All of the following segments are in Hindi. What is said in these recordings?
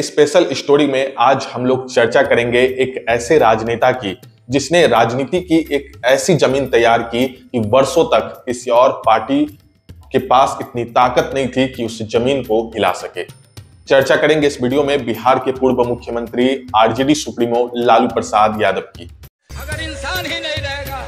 स्पेशल स्टोरी में आज हम लोग चर्चा करेंगे एक ऐसे राजनेता की जिसने राजनीति की एक ऐसी जमीन तैयार की कि वर्षों तक किसी और पार्टी के पास इतनी ताकत नहीं थी कि उस जमीन को हिला सके। चर्चा करेंगे इस वीडियो में बिहार के पूर्व मुख्यमंत्री आरजेडी सुप्रीमो लालू प्रसाद यादव की। अगर इंसान ही नहीं रहेगा,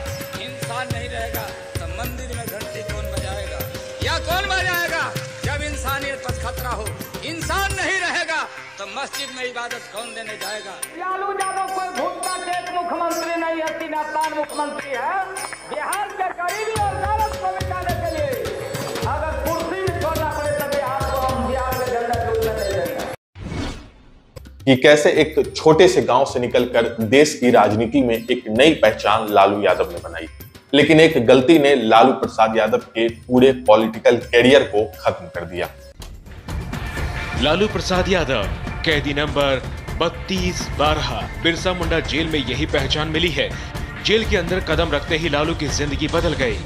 तो मंदिर में घंटी कौन बजाएगा या कौन बजाएगा? जब इंसानियत पर खतरा हो, इंसान नहीं रहेगा तो मस्जिद में इबादत कौन देने जाएगा? लालू यादव कोई भूतका टेक मुख्यमंत्री नहीं है, तीन मुख्यमंत्री है। बिहार के गरीबी और गरीब को मिटाने के लिए अगर कुर्सी भी छोड़ना पड़े तो बिहार को हम बिहार में झंडा झूलने नहीं देंगे। कि कैसे एक छोटे से गांव से निकलकर देश की राजनीति में एक नई पहचान लालू यादव ने बनाई, लेकिन एक गलती ने लालू प्रसाद यादव के पूरे पॉलिटिकल कैरियर को खत्म कर दिया। लालू प्रसाद यादव कैदी नंबर 3212। बिरसा मुंडा जेल में यही पहचान मिली है। जेल के अंदर कदम रखते ही लालू की जिंदगी बदल गई।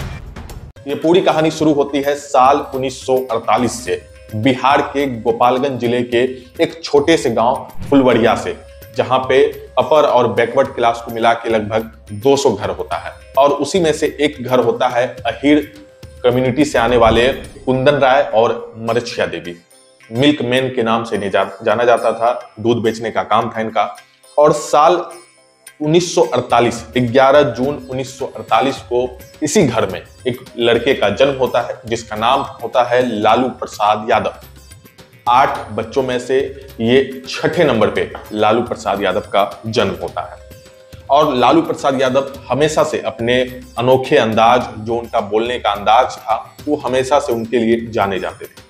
ये पूरी कहानी शुरू होती है साल 1948 से, बिहार के गोपालगंज जिले के एक छोटे से गांव फुलवरिया से, जहां पे अपर और बैकवर्ड क्लास को मिला के लगभग 200 घर होता है और उसी में से एक घर होता है अहीर कम्युनिटी से आने वाले कुंदन राय और मरछिया देवी। मिल्क मैन के नाम से जाना जाता था, दूध बेचने का काम था इनका। और साल 1948 11 जून 1948 को इसी घर में एक लड़के का जन्म होता है जिसका नाम होता है लालू प्रसाद यादव। 8 बच्चों में से ये छठे नंबर पे लालू प्रसाद यादव का जन्म होता है। और लालू प्रसाद यादव हमेशा से अपने अनोखे अंदाज, जो उनका बोलने का अंदाज था, वो हमेशा से उनके लिए जाने जाते थे।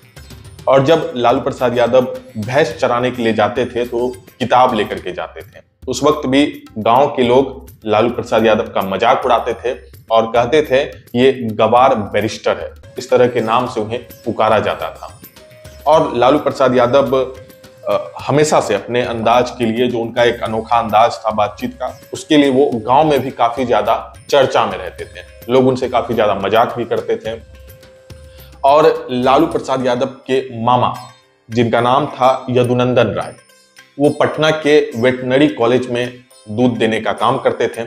और जब लालू प्रसाद यादव भैंस चराने के लिए जाते थे तो किताब लेकर के जाते थे। उस वक्त भी गांव के लोग लालू प्रसाद यादव का मजाक उड़ाते थे और कहते थे ये गवार बैरिस्टर है, इस तरह के नाम से उन्हें पुकारा जाता था। और लालू प्रसाद यादव हमेशा से अपने अंदाज के लिए, जो उनका एक अनोखा अंदाज था बातचीत का, उसके लिए वो गांव में भी काफी ज्यादा चर्चा में रहते थे। लोग उनसे काफी ज्यादा मजाक भी करते थे। और लालू प्रसाद यादव के मामा, जिनका नाम था यदुनंदन राय, वो पटना के वेटनरी कॉलेज में दूध देने का काम करते थे।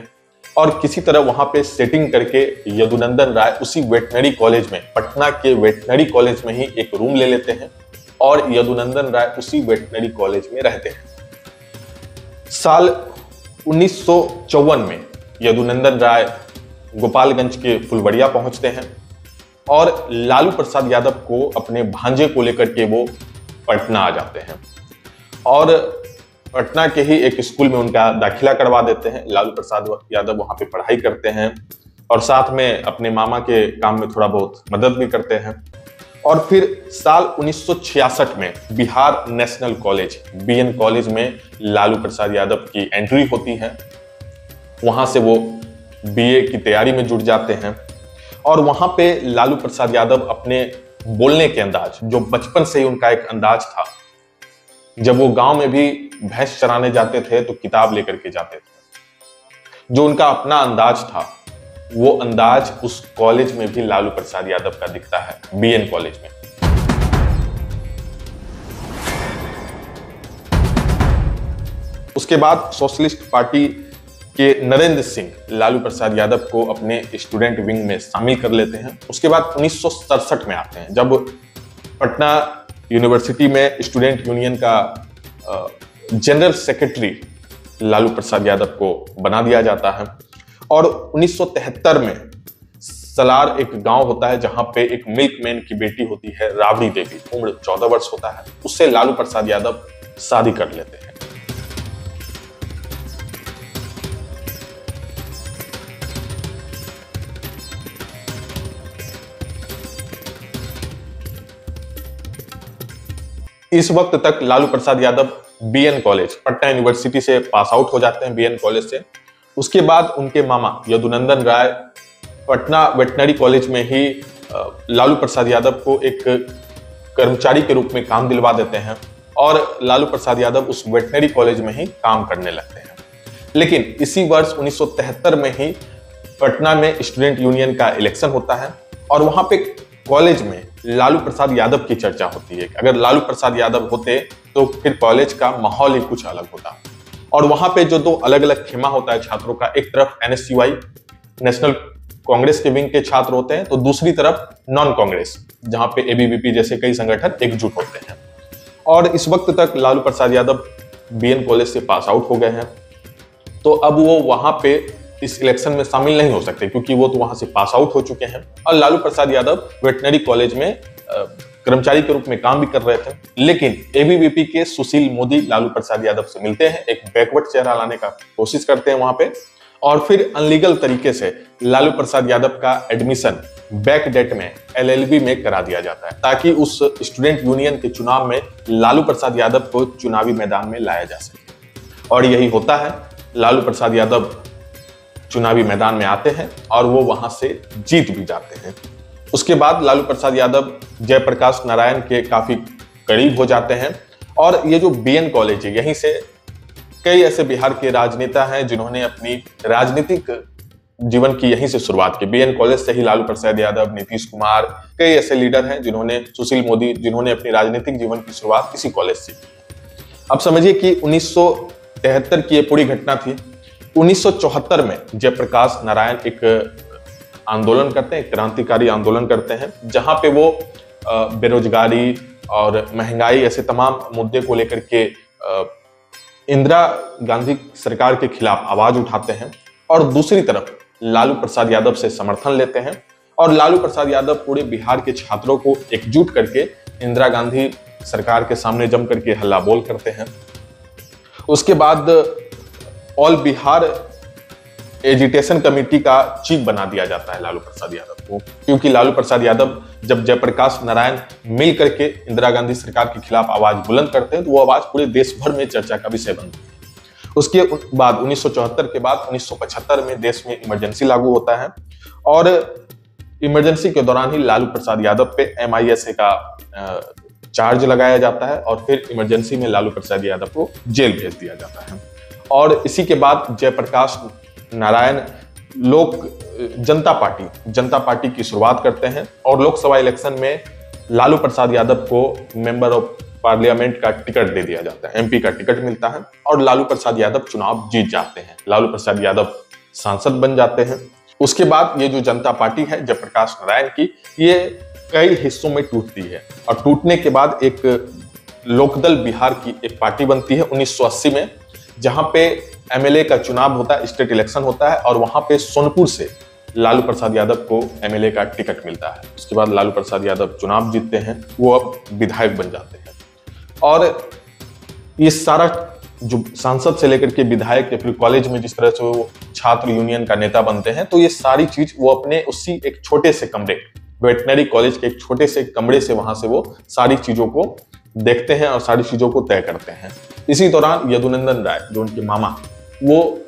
और किसी तरह वहां पे सेटिंग करके यदुनंदन राय उसी वेटनरी कॉलेज में, पटना के वेटनरी कॉलेज में ही एक रूम ले लेते हैं और यदुनंदन राय उसी वेटनरी कॉलेज में रहते हैं। साल 1954 में यदुनंदन राय गोपालगंज के फुलवरिया पहुंचते हैं और लालू प्रसाद यादव को अपने भांजे को लेकर के वो पटना आ जाते हैं और पटना के ही एक स्कूल में उनका दाखिला करवा देते हैं। लालू प्रसाद यादव वहां पे पढ़ाई करते हैं और साथ में अपने मामा के काम में थोड़ा बहुत मदद भी करते हैं। और फिर साल 1966 में Bihar national college BN college में लालू प्रसाद यादव की एंट्री होती है। वहां से वो बीए की तैयारी में जुट जाते हैं और वहां पे लालू प्रसाद यादव अपने बोलने के अंदाज, जो बचपन से ही उनका एक अंदाज था, जब वो गांव में भी भैंस चराने जाते थे तो किताब लेकर के जाते थे। जो उनका अपना अंदाज था, वो अंदाज उस कॉलेज में भी लालू प्रसाद यादव का दिखता है, बीएन कॉलेज में। उसके बाद सोशलिस्ट पार्टी के नरेंद्र सिंह लालू प्रसाद यादव को अपने स्टूडेंट विंग में शामिल कर लेते हैं। उसके बाद 1967 में आते हैं, जब पटना यूनिवर्सिटी में स्टूडेंट यूनियन का जनरल सेक्रेटरी लालू प्रसाद यादव को बना दिया जाता है। और 1973 में सलार एक गांव होता है जहां पे एक मिल्कमैन की बेटी होती है राबड़ी देवी, उम्र 14 वर्ष होता है, उससे लालू प्रसाद यादव शादी कर लेते हैं। इस वक्त तक Lalu Prasad Yadav BN college, Patna university से पास आउट हो जाते हैं, बीएन कॉलेज से। उसके बाद उनके मामा यदुनंदन राय पटना वेटनरी कॉलेज में ही लालू प्रसाद यादव को एक कर्मचारी के रूप में काम दिलवा देते हैं और लालू प्रसाद यादव उस वेटनरी कॉलेज में ही काम करने लगते हैं। लेकिन इसी वर्ष 1973 में ही पटना में स्टूडेंट यूनियन का इलेक्शन होता है और वहां पे कॉलेज में लालू प्रसाद यादव की चर्चा होती है। अगर लालू प्रसाद यादव होते तो फिर कॉलेज का माहौल ही कुछ अलग होता। और वहां पे जो दो अलग अलग खेमा होता है छात्रों का, एक तरफ NSUI नेशनल कांग्रेस के विंग के छात्र होते हैं, तो दूसरी तरफ नॉन कांग्रेस, जहां पे ABVP जैसे कई संगठन एकजुट होते हैं। और इस वक्त तक लालू प्रसाद यादव BN कॉलेज से पास आउट हो गए हैं, तो अब वो वहां पे इस इलेक्शन में शामिल नहीं हो सकते, क्योंकि वो तो वहां से पास आउट हो चुके हैं। और लालू प्रसाद यादव वेटनरी कॉलेज में कर्मचारी के रूप में काम भी कर रहे थे। लेकिन ABVP के सुशील मोदी लालू प्रसाद यादव से मिलते हैं, एक बैकवर्ड चेहरा लाने का कोशिश करते हैं वहां पे, और फिर अनलीगल तरीके से लालू प्रसाद यादव का एडमिशन बैक डेट में LLB में करा दिया जाता है, ताकि उस स्टूडेंट यूनियन के चुनाव में लालू प्रसाद यादव को चुनावी मैदान में लाया जा सके। और यही होता है, लालू प्रसाद यादव चुनावी मैदान में आते हैं और वो वहां से जीत भी जाते हैं। उसके बाद लालू प्रसाद यादव जयप्रकाश नारायण के काफी करीब हो जाते हैं, और ये जो BN कॉलेज है, यहीं से कई ऐसे बिहार के राजनेता हैं जिन्होंने अपनी राजनीतिक जीवन की यहीं से शुरुआत की। BN कॉलेज से ही लालू प्रसाद यादव, नीतीश कुमार, कई ऐसे लीडर हैं जिन्होंने, सुशील मोदी, जिन्होंने अपनी राजनीतिक जीवन की शुरुआत इसी कॉलेज से की। अब समझिए कि 1973 की ये पूरी घटना थी। 1974 में जयप्रकाश नारायण एक आंदोलन करते हैं, क्रांतिकारी आंदोलन करते हैं, जहां पे वो बेरोजगारी और महंगाई ऐसे तमाम मुद्दे को लेकर के इंदिरा गांधी सरकार के खिलाफ आवाज उठाते हैं। और दूसरी तरफ लालू प्रसाद यादव से समर्थन लेते हैं, और लालू प्रसाद यादव पूरे बिहार के छात्रों को एकजुट करके इंदिरा गांधी सरकार के सामने जम करके हल्ला बोल करते हैं। उसके बाद ऑल बिहार एजिटेशन कमेटी का चीफ बना दिया जाता है लालू प्रसाद यादव को, क्योंकि लालू प्रसाद यादव जब जयप्रकाश नारायण मिल करके इंदिरा गांधी सरकार के खिलाफ आवाज बुलंद करते हैं, तो वो आवाज पूरे देश भर में चर्चा का विषय बनती है। उसके बाद 1974 के बाद 1975 में देश में इमरजेंसी लागू होता है, और इमरजेंसी के दौरान ही लालू प्रसाद यादव पे MISA का चार्ज लगाया जाता है, और फिर इमरजेंसी में लालू प्रसाद यादव को जेल भेज दिया जाता है। और इसी के बाद जयप्रकाश नारायण जनता पार्टी की शुरुआत करते हैं, और लोकसभा इलेक्शन में लालू प्रसाद यादव को मेंबर ऑफ पार्लियामेंट का टिकट दे दिया जाता है, MP का टिकट मिलता है, और लालू प्रसाद यादव चुनाव जीत जाते हैं। लालू प्रसाद यादव सांसद बन जाते हैं। उसके बाद ये जो जनता पार्टी है जयप्रकाश नारायण की, ये कई हिस्सों में टूटती है, और टूटने के बाद एक लोकदल बिहार की एक पार्टी बनती है 1980 में, जहां पे MLA का चुनाव होता है, स्टेट इलेक्शन होता है, और वहां पे सोनपुर से लालू प्रसाद यादव को MLA का टिकट मिलता है। उसके बाद लालू प्रसाद यादव चुनाव जीतते हैं, वो अब विधायक बन जाते हैं। और ये सारा जो सांसद से लेकर के विधायक या फिर कॉलेज में जिस तरह से वो छात्र यूनियन का नेता बनते हैं, तो ये सारी चीज वो अपने उसी एक छोटे से कमरे, वेटनरी कॉलेज के एक छोटे से कमरे से वहां से वो सारी चीजों को देखते हैं और सारी चीजों को तय करते हैं। इसी दौरान यदुनंदन राय, जो उनके मामा, वो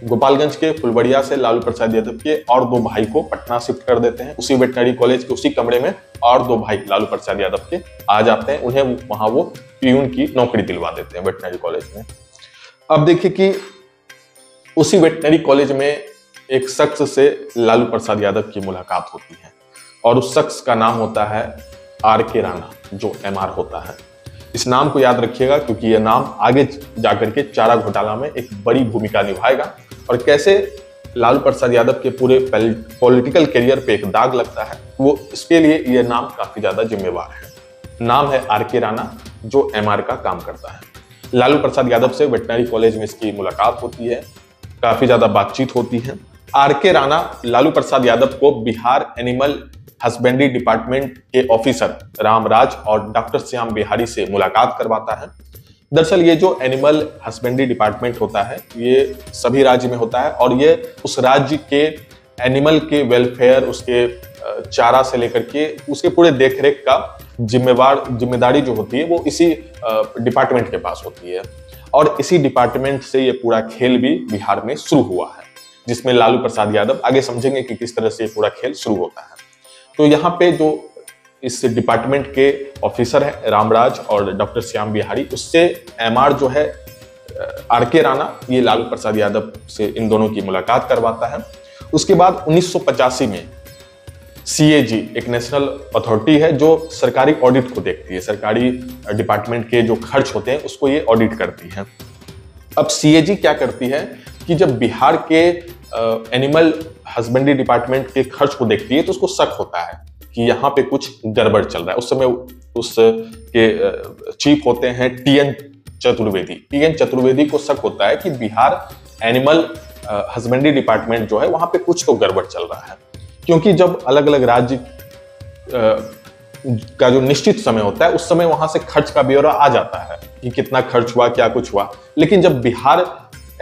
गोपालगंज के फुलवड़िया से लालू प्रसाद यादव के और दो भाई को पटना शिफ्ट कर देते हैं। उसी वेटनरी कॉलेज के उसी कमरे में और दो भाई लालू प्रसाद यादव के आ जाते हैं। उन्हें वहां वो प्यून की नौकरी दिलवा देते हैं वेटनरी कॉलेज में। अब देखिए कि उसी वेटनरी कॉलेज में एक शख्स से लालू प्रसाद यादव की मुलाकात होती है, और उस शख्स का नाम होता है RK राणा, जो MR होता है। इस नाम को याद रखिएगा, क्योंकि यह नाम आगे जाकर के चारा घोटाला में एक बड़ी भूमिका निभाएगा, और कैसे लालू प्रसाद यादव के पूरे पॉलिटिकल करियर पे एक दाग लगता है, वो इसके लिए यह नाम काफी ज्यादा जिम्मेवार है। नाम है RK राणा, जो MR का काम करता है। लालू प्रसाद यादव से वेटनरी कॉलेज में इसकी मुलाकात होती है, काफी ज्यादा बातचीत होती है। RK राणा लालू प्रसाद यादव को बिहार एनिमल हस्बेंड्री डिपार्टमेंट के ऑफिसर रामराज और डॉक्टर श्याम बिहारी से मुलाकात करवाता है। दरअसल ये जो एनिमल हस्बेंड्री डिपार्टमेंट होता है, ये सभी राज्य में होता है, और ये उस राज्य के एनिमल के वेलफेयर, उसके चारा से लेकर के उसके पूरे देखरेख का जिम्मेदारी जो होती है, वो इसी डिपार्टमेंट के पास होती है। और इसी डिपार्टमेंट से ये पूरा खेल भी बिहार में शुरू हुआ है, जिसमें लालू प्रसाद यादव, आगे समझेंगे कि किस तरह से पूरा खेल शुरू होता है। तो यहाँ पे जो इस डिपार्टमेंट के ऑफिसर है रामराज और डॉक्टर श्याम बिहारी, उससे MR जो है RK राणा, ये लालू प्रसाद यादव से इन दोनों की मुलाकात करवाता है। उसके बाद 1985 में CAG एक नेशनल अथॉरिटी है जो सरकारी ऑडिट को देखती है, सरकारी डिपार्टमेंट के जो खर्च होते हैं उसको ये ऑडिट करती है। अब CAG क्या करती है कि जब बिहार के एनिमल हस्बेंड्री डिपार्टमेंट के खर्च को देखती है तो उसको शक होता है कि यहाँ पे कुछ गड़बड़ चल रहा है। उस समय उसके चीफ होते हैं TN चतुर्वेदी। TN चतुर्वेदी को शक होता है कि बिहार एनिमल हस्बेंड्री डिपार्टमेंट जो है वहां पे कुछ तो गड़बड़ चल रहा है, क्योंकि जब अलग अलग राज्य का जो निश्चित समय होता है उस समय वहां से खर्च का ब्यौरा आ जाता है कि कितना खर्च हुआ, क्या कुछ हुआ। लेकिन जब बिहार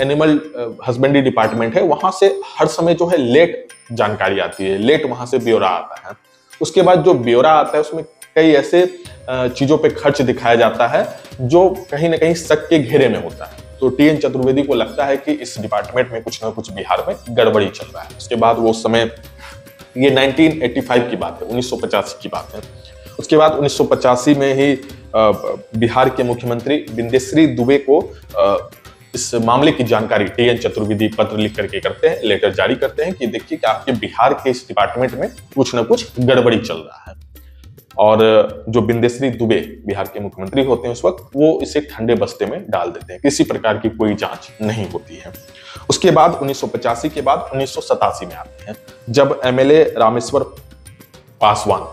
एनिमल हस्बेंड्री डिपार्टमेंट है वहां से हर समय जो है लेट जानकारी आती है, लेट वहां से ब्यौरा आता है। उसके बाद जो ब्यौरा आता है उसमें कई ऐसे चीजों पे खर्च दिखाया जाता है जो कहीं ना कहीं शक के घेरे में होता है। तो TN चतुर्वेदी को लगता है कि इस डिपार्टमेंट में कुछ ना कुछ बिहार में गड़बड़ी चल रहा है। उसके बाद वो उस समय, ये 1985 की बात है, 1985 की बात है। उसके बाद 1985 में ही बिहार के मुख्यमंत्री बिंदेश्वरी दुबे को इस मामले की जानकारी TN चतुर्वेदी पत्र लिख करके करते हैं, लेटर जारी करते हैं कि देखिए कि आपके बिहार के इस डिपार्टमेंट में कुछ ना कुछ गड़बड़ी चल रहा है। और जो बिंदेश्वरी दुबे बिहार के मुख्यमंत्री होते हैं उस वक्त, वो इसे ठंडे बस्ते में डाल देते हैं, किसी प्रकार की कोई जांच नहीं होती है। उसके बाद 1985 के बाद 1987 में आते हैं, जब MLA रामेश्वर पासवान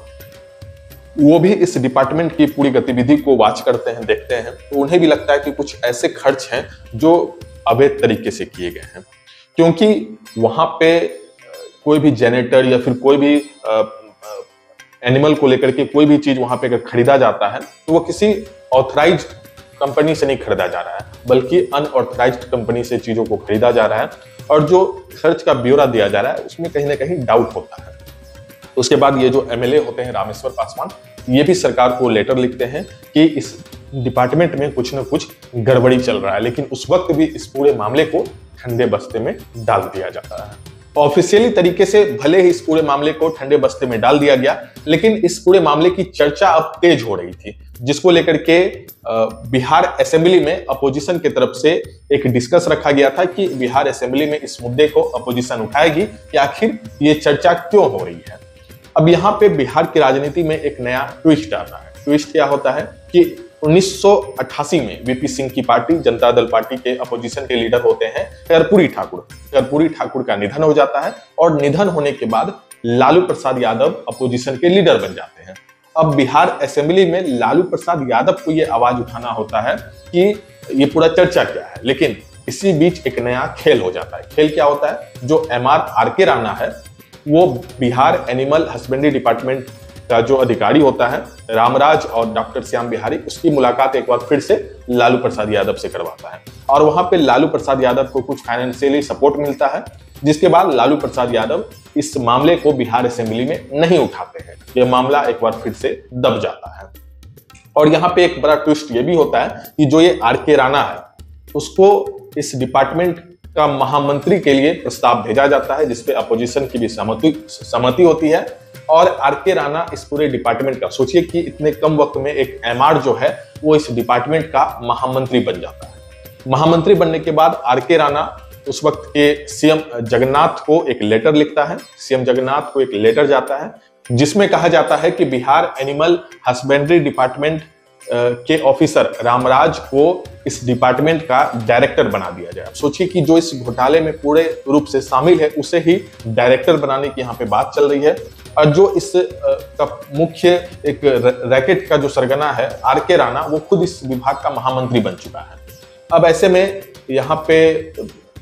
वो भी इस डिपार्टमेंट की पूरी गतिविधि को वॉच करते हैं, देखते हैं, तो उन्हें भी लगता है कि कुछ ऐसे खर्च हैं जो अवैध तरीके से किए गए हैं, क्योंकि वहां पे कोई भी जेनेटर या फिर कोई भी एनिमल को लेकर के कोई भी चीज वहां पे अगर खरीदा जाता है तो वो किसी ऑथराइज्ड कंपनी से नहीं खरीदा जा रहा है, बल्कि अनऑथराइज्ड कंपनी से चीजों को खरीदा जा रहा है। और जो खर्च का ब्यौरा दिया जा रहा है उसमें कहीं ना कहीं डाउट होता है। उसके बाद ये जो MLA होते हैं रामेश्वर पासवान, ये भी सरकार को लेटर लिखते हैं कि इस डिपार्टमेंट में कुछ ना कुछ गड़बड़ी चल रहा है, लेकिन उस वक्त भी इस पूरे मामले को ठंडे बस्ते में डाल दिया जाता है। ऑफिशियली तरीके से भले ही इस पूरे मामले को ठंडे बस्ते में डाल दिया गया, लेकिन इस पूरे मामले की चर्चा अब तेज हो रही थी, जिसको लेकर के बिहार असेंबली में अपोजिशन की तरफ से एक डिस्कस रखा गया था कि बिहार असेंबली में इस मुद्दे को अपोजिशन उठाएगी कि आखिर ये चर्चा क्यों हो रही है। अब यहाँ पे बिहार की राजनीति में एक नया ट्विस्ट आता है। ट्विस्ट क्या होता है कि 1988 में VP सिंह की पार्टी, जनता दल पार्टी के अपोजिशन के लीडर होते हैं कर्पूरी ठाकुर। कर्पूरी ठाकुर का निधन हो जाता है और निधन होने के बाद लालू प्रसाद यादव अपोजिशन के लीडर बन जाते हैं। अब बिहार असेंबली में लालू प्रसाद यादव को यह आवाज उठाना होता है कि ये पूरा चर्चा क्या है, लेकिन इसी बीच एक नया खेल हो जाता है। खेल क्या होता है, जो MR RK राणा है वो बिहार एनिमल हस्बेंड्री डिपार्टमेंट का जो अधिकारी होता है रामराज और डॉक्टर श्याम बिहारी, उसकी मुलाकात एक बार फिर से लालू प्रसाद यादव से करवाता है और वहां पे लालू प्रसाद यादव को कुछ फाइनेंशियली सपोर्ट मिलता है, जिसके बाद लालू प्रसाद यादव इस मामले को बिहार असेंबली में नहीं उठाते हैं। यह मामला एक बार फिर से दब जाता है। और यहाँ पे एक बड़ा ट्विस्ट ये भी होता है कि जो ये RK राणा है उसको इस डिपार्टमेंट का महामंत्री के लिए प्रस्ताव भेजा जाता है, जिसपे अपोजिशन की भी सहमति होती है। और RK राणा इस पूरे डिपार्टमेंट का, सोचिए कि इतने कम वक्त में एक MR जो है वो इस डिपार्टमेंट का महामंत्री बन जाता है। महामंत्री बनने के बाद RK राणा उस वक्त के CM जगन्नाथ को एक लेटर लिखता है। CM जगन्नाथ को एक लेटर जाता है जिसमें कहा जाता है कि बिहार एनिमल हस्बेंड्री डिपार्टमेंट के ऑफिसर रामराज को इस डिपार्टमेंट का डायरेक्टर बना दिया जाए। सोचिए कि जो इस घोटाले में पूरे रूप से शामिल है उसे ही डायरेक्टर बनाने की यहाँ पे बात चल रही है। और जो इस का मुख्य एक रैकेट का जो सरगना है RK राणा, वो खुद इस विभाग का महामंत्री बन चुका है। अब ऐसे में यहाँ पे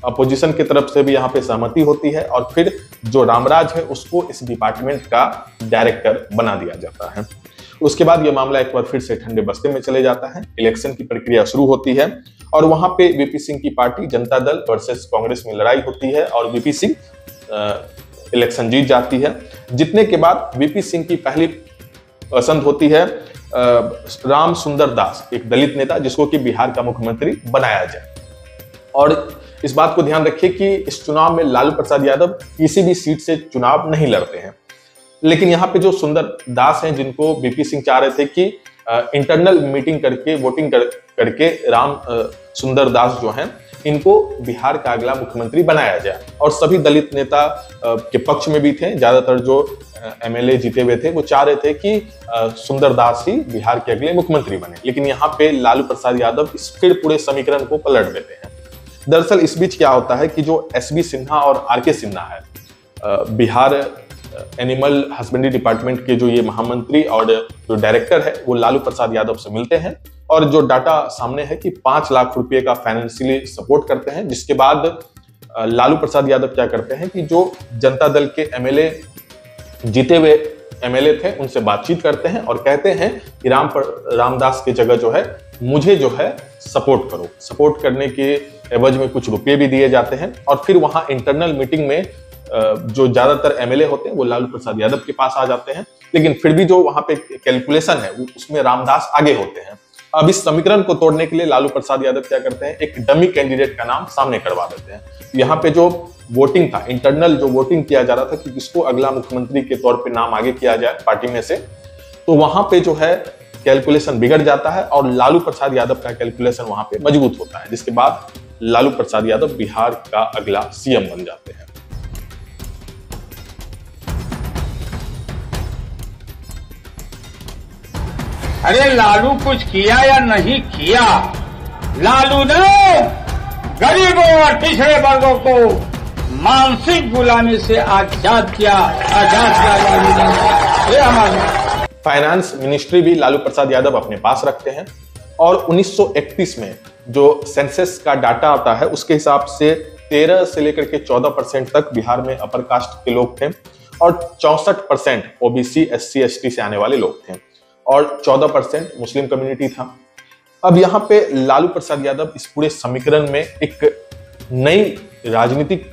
अपोजिशन की तरफ से भी यहाँ पे सहमति होती है और फिर जो रामराज है उसको इस डिपार्टमेंट का डायरेक्टर बना दिया जाता है। उसके बाद यह मामला एक बार फिर से ठंडे बस्ते में चले जाता है। इलेक्शन की प्रक्रिया शुरू होती है और वहां पे VP सिंह की पार्टी जनता दल वर्सेस कांग्रेस में लड़ाई होती है और VP सिंह इलेक्शन जीत जाती है। जीतने के बाद VP सिंह की पहली पसंद होती है राम सुंदर दास, एक दलित नेता जिसको कि बिहार का मुख्यमंत्री बनाया जाए। और इस बात को ध्यान रखिए कि इस चुनाव में लालू प्रसाद यादव किसी भी सीट से चुनाव नहीं लड़ते हैं, लेकिन यहाँ पे जो सुंदर दास हैं जिनको VP सिंह चाह रहे थे कि इंटरनल मीटिंग करके वोटिंग करके राम सुंदर दास जो हैं इनको बिहार का अगला मुख्यमंत्री बनाया जाए। और सभी दलित नेता के पक्ष में भी थे, ज्यादातर जो एमएलए जीते हुए थे वो चाह रहे थे कि सुंदर दास ही बिहार के अगले मुख्यमंत्री बने। लेकिन यहाँ पे लालू प्रसाद यादव इस फिर पूरे समीकरण को पलट देते हैं। दरअसल इस बीच क्या होता है कि जो एसबी सिन्हा और आरके सिन्हा है, बिहार एनिमल हस्बेंड्री डिपार्टमेंट के जो ये महामंत्री और जो डायरेक्टर है, वो लालू प्रसाद यादव से मिलते हैं और जो डाटा सामने है कि 5 लाख रुपए का फाइनेंशियली सपोर्ट करते हैं। जिसके बाद लालू प्रसाद यादव क्या करते हैं कि जो जनता दल के एमएलए जीते हुए एमएलए थे उनसे बातचीत करते हैं और कहते हैं कि रामदास की जगह जो है मुझे जो है सपोर्ट करो। सपोर्ट करने के एवज में कुछ रुपए भी दिए जाते हैं और फिर वहां इंटरनल मीटिंग में जो ज्यादातर एमएलए होते हैं वो लालू प्रसाद यादव के पास आ जाते हैं। लेकिन फिर भी जो वहां पे कैलकुलेशन है उसमें रामदास आगे होते हैं। अब इस समीकरण को तोड़ने के लिए लालू प्रसाद यादव क्या करते हैं, एक डमी कैंडिडेट का नाम सामने करवा देते हैं। यहाँ पे जो वोटिंग था, इंटरनल जो वोटिंग किया जा रहा था कि किसको अगला मुख्यमंत्री के तौर पे नाम आगे किया जाए पार्टी में से, तो वहां पे जो है कैलकुलेशन बिगड़ जाता है और लालू प्रसाद यादव का कैलकुलेशन वहां पे मजबूत होता है। जिसके बाद लालू प्रसाद यादव बिहार का अगला सीएम बन जाते हैं। अरे लालू कुछ किया या नहीं किया? लालू ने गरीबों और पिछड़े वर्गों को मानसिक गुलामी से आजाद किया लालू ने। ये हमारा फाइनेंस मिनिस्ट्री भी लालू प्रसाद यादव अपने पास रखते हैं और 1931 में जो सेंसस का डाटा आता है उसके हिसाब से 13 से लेकर के 14% तक बिहार में अपर कास्ट के लोग थे और 64% ओबीसी एससी एसटी से आने वाले लोग थे और 14% मुस्लिम कम्युनिटी था। अब यहाँ पे लालू प्रसाद यादव इस पूरे समीकरण में एक नई राजनीतिक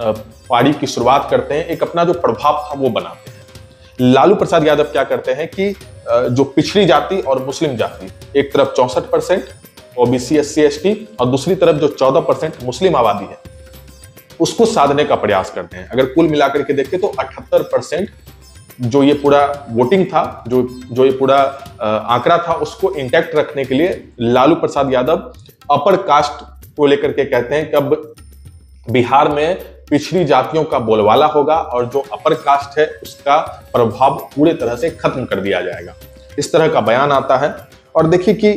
पारी की शुरुआत करते हैं, एक अपना जो प्रभाव था वो बनाते हैं। लालू प्रसाद यादव क्या करते हैं कि जो पिछड़ी जाति और मुस्लिम जाति, एक तरफ 64% ओबीसी एससी एसटी और दूसरी तरफ जो 14% मुस्लिम आबादी है, उसको साधने का प्रयास करते हैं। अगर कुल मिलाकर के देखें तो 78% जो ये पूरा वोटिंग था, जो ये पूरा आंकड़ा था, उसको इंटैक्ट रखने के लिए लालू प्रसाद यादव अपर कास्ट को लेकर के कहते हैं कि अब बिहार में पिछड़ी जातियों का बोलबाला होगा और जो अपर कास्ट है उसका प्रभाव पूरे तरह से खत्म कर दिया जाएगा। इस तरह का बयान आता है। और देखिए कि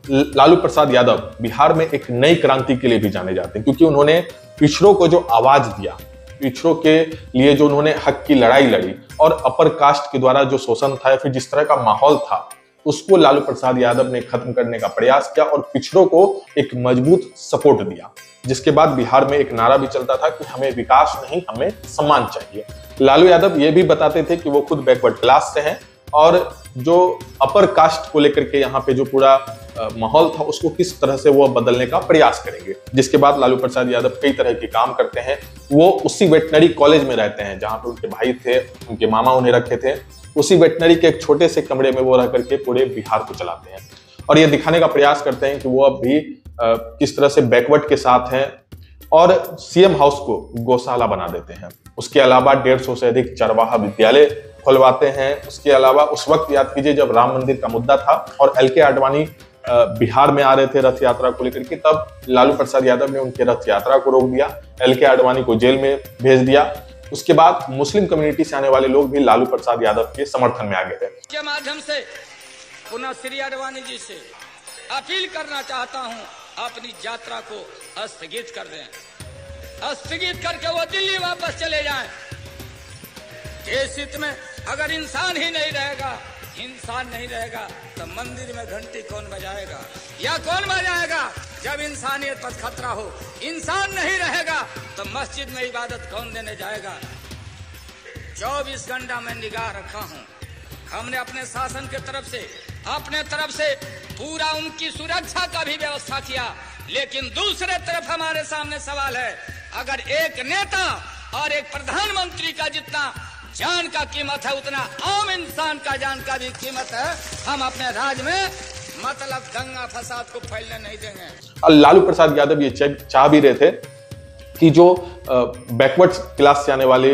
लालू प्रसाद यादव बिहार में एक नई क्रांति के लिए भी जाने जाते हैं क्योंकि उन्होंने पिछड़ों को जो आवाज दिया, पिछड़ों के लिए जो उन्होंने हक की लड़ाई लड़ी और अपर कास्ट के द्वारा जो शोषण था या फिर जिस तरह का माहौल था उसको लालू प्रसाद यादव ने खत्म करने का प्रयास किया और पिछड़ों को एक मजबूत सपोर्ट दिया। जिसके बाद बिहार में एक नारा भी चलता था कि हमें विकास नहीं, हमें सम्मान चाहिए। लालू यादव ये भी बताते थे कि वो खुद बैकवर्ड क्लास से हैं और जो अपर कास्ट को लेकर के यहाँ पे जो पूरा माहौल था उसको किस तरह से वो बदलने का प्रयास करेंगे। जिसके बाद लालू प्रसाद यादव कई तरह के काम करते हैं। वो उसी वेटनरी कॉलेज में रहते हैं जहाँ पे उनके भाई थे, उनके मामा उन्हें रखे थे। उसी वेटनरी के एक छोटे से कमरे में वो रह करके पूरे बिहार को चलाते हैं और ये दिखाने का प्रयास करते हैं कि वो अब भी किस तरह से बैकवर्ड के साथ हैं और सीएम हाउस को गौशाला बना देते हैं। उसके अलावा 150 से अधिक चरवाहा विद्यालय खुलवाते हैं। उसके अलावा उस वक्त याद कीजिए जब राम मंदिर का मुद्दा था और एलके आडवाणी बिहार में आ रहे थे रथ यात्रा को लेकर के, तब लालू प्रसाद यादव ने उनके रथ यात्रा को रोक दिया, एलके आडवाणी को जेल में भेज दिया। उसके बाद मुस्लिम कम्युनिटी से आने वाले लोग भी लालू प्रसाद यादव के समर्थन में आ गए थे। के माध्यम से पुनः श्री आडवाणी जी से अपील करना चाहता हूं, अपनी यात्रा को स्थगित कर दें, स्थगित करके वो दिल्ली वापस चले जाएं। देश हित में अगर इंसान ही नहीं रहेगा, इंसान नहीं रहेगा तो मंदिर में घंटी कौन बजाएगा या कौन बजाएगा? जब इंसानियत पर खतरा हो, इंसान नहीं रहेगा तो मस्जिद में इबादत कौन देने जाएगा? 24 घंटा में निगाह रखा हूं। हमने अपने शासन के तरफ से, अपने तरफ से पूरा उनकी सुरक्षा का भी व्यवस्था किया, लेकिन दूसरे तरफ हमारे सामने सवाल है, अगर एक नेता और एक प्रधानमंत्री का जितना जान का कीमत है उतना आम इंसान का जान का भी कीमत है। हम अपने राज्य में मतलब दंगा फसाद को फैलने नहीं देंगे। लालू प्रसाद यादव ये चाह भी रहे थे कि जो बैकवर्ड क्लास से आने वाले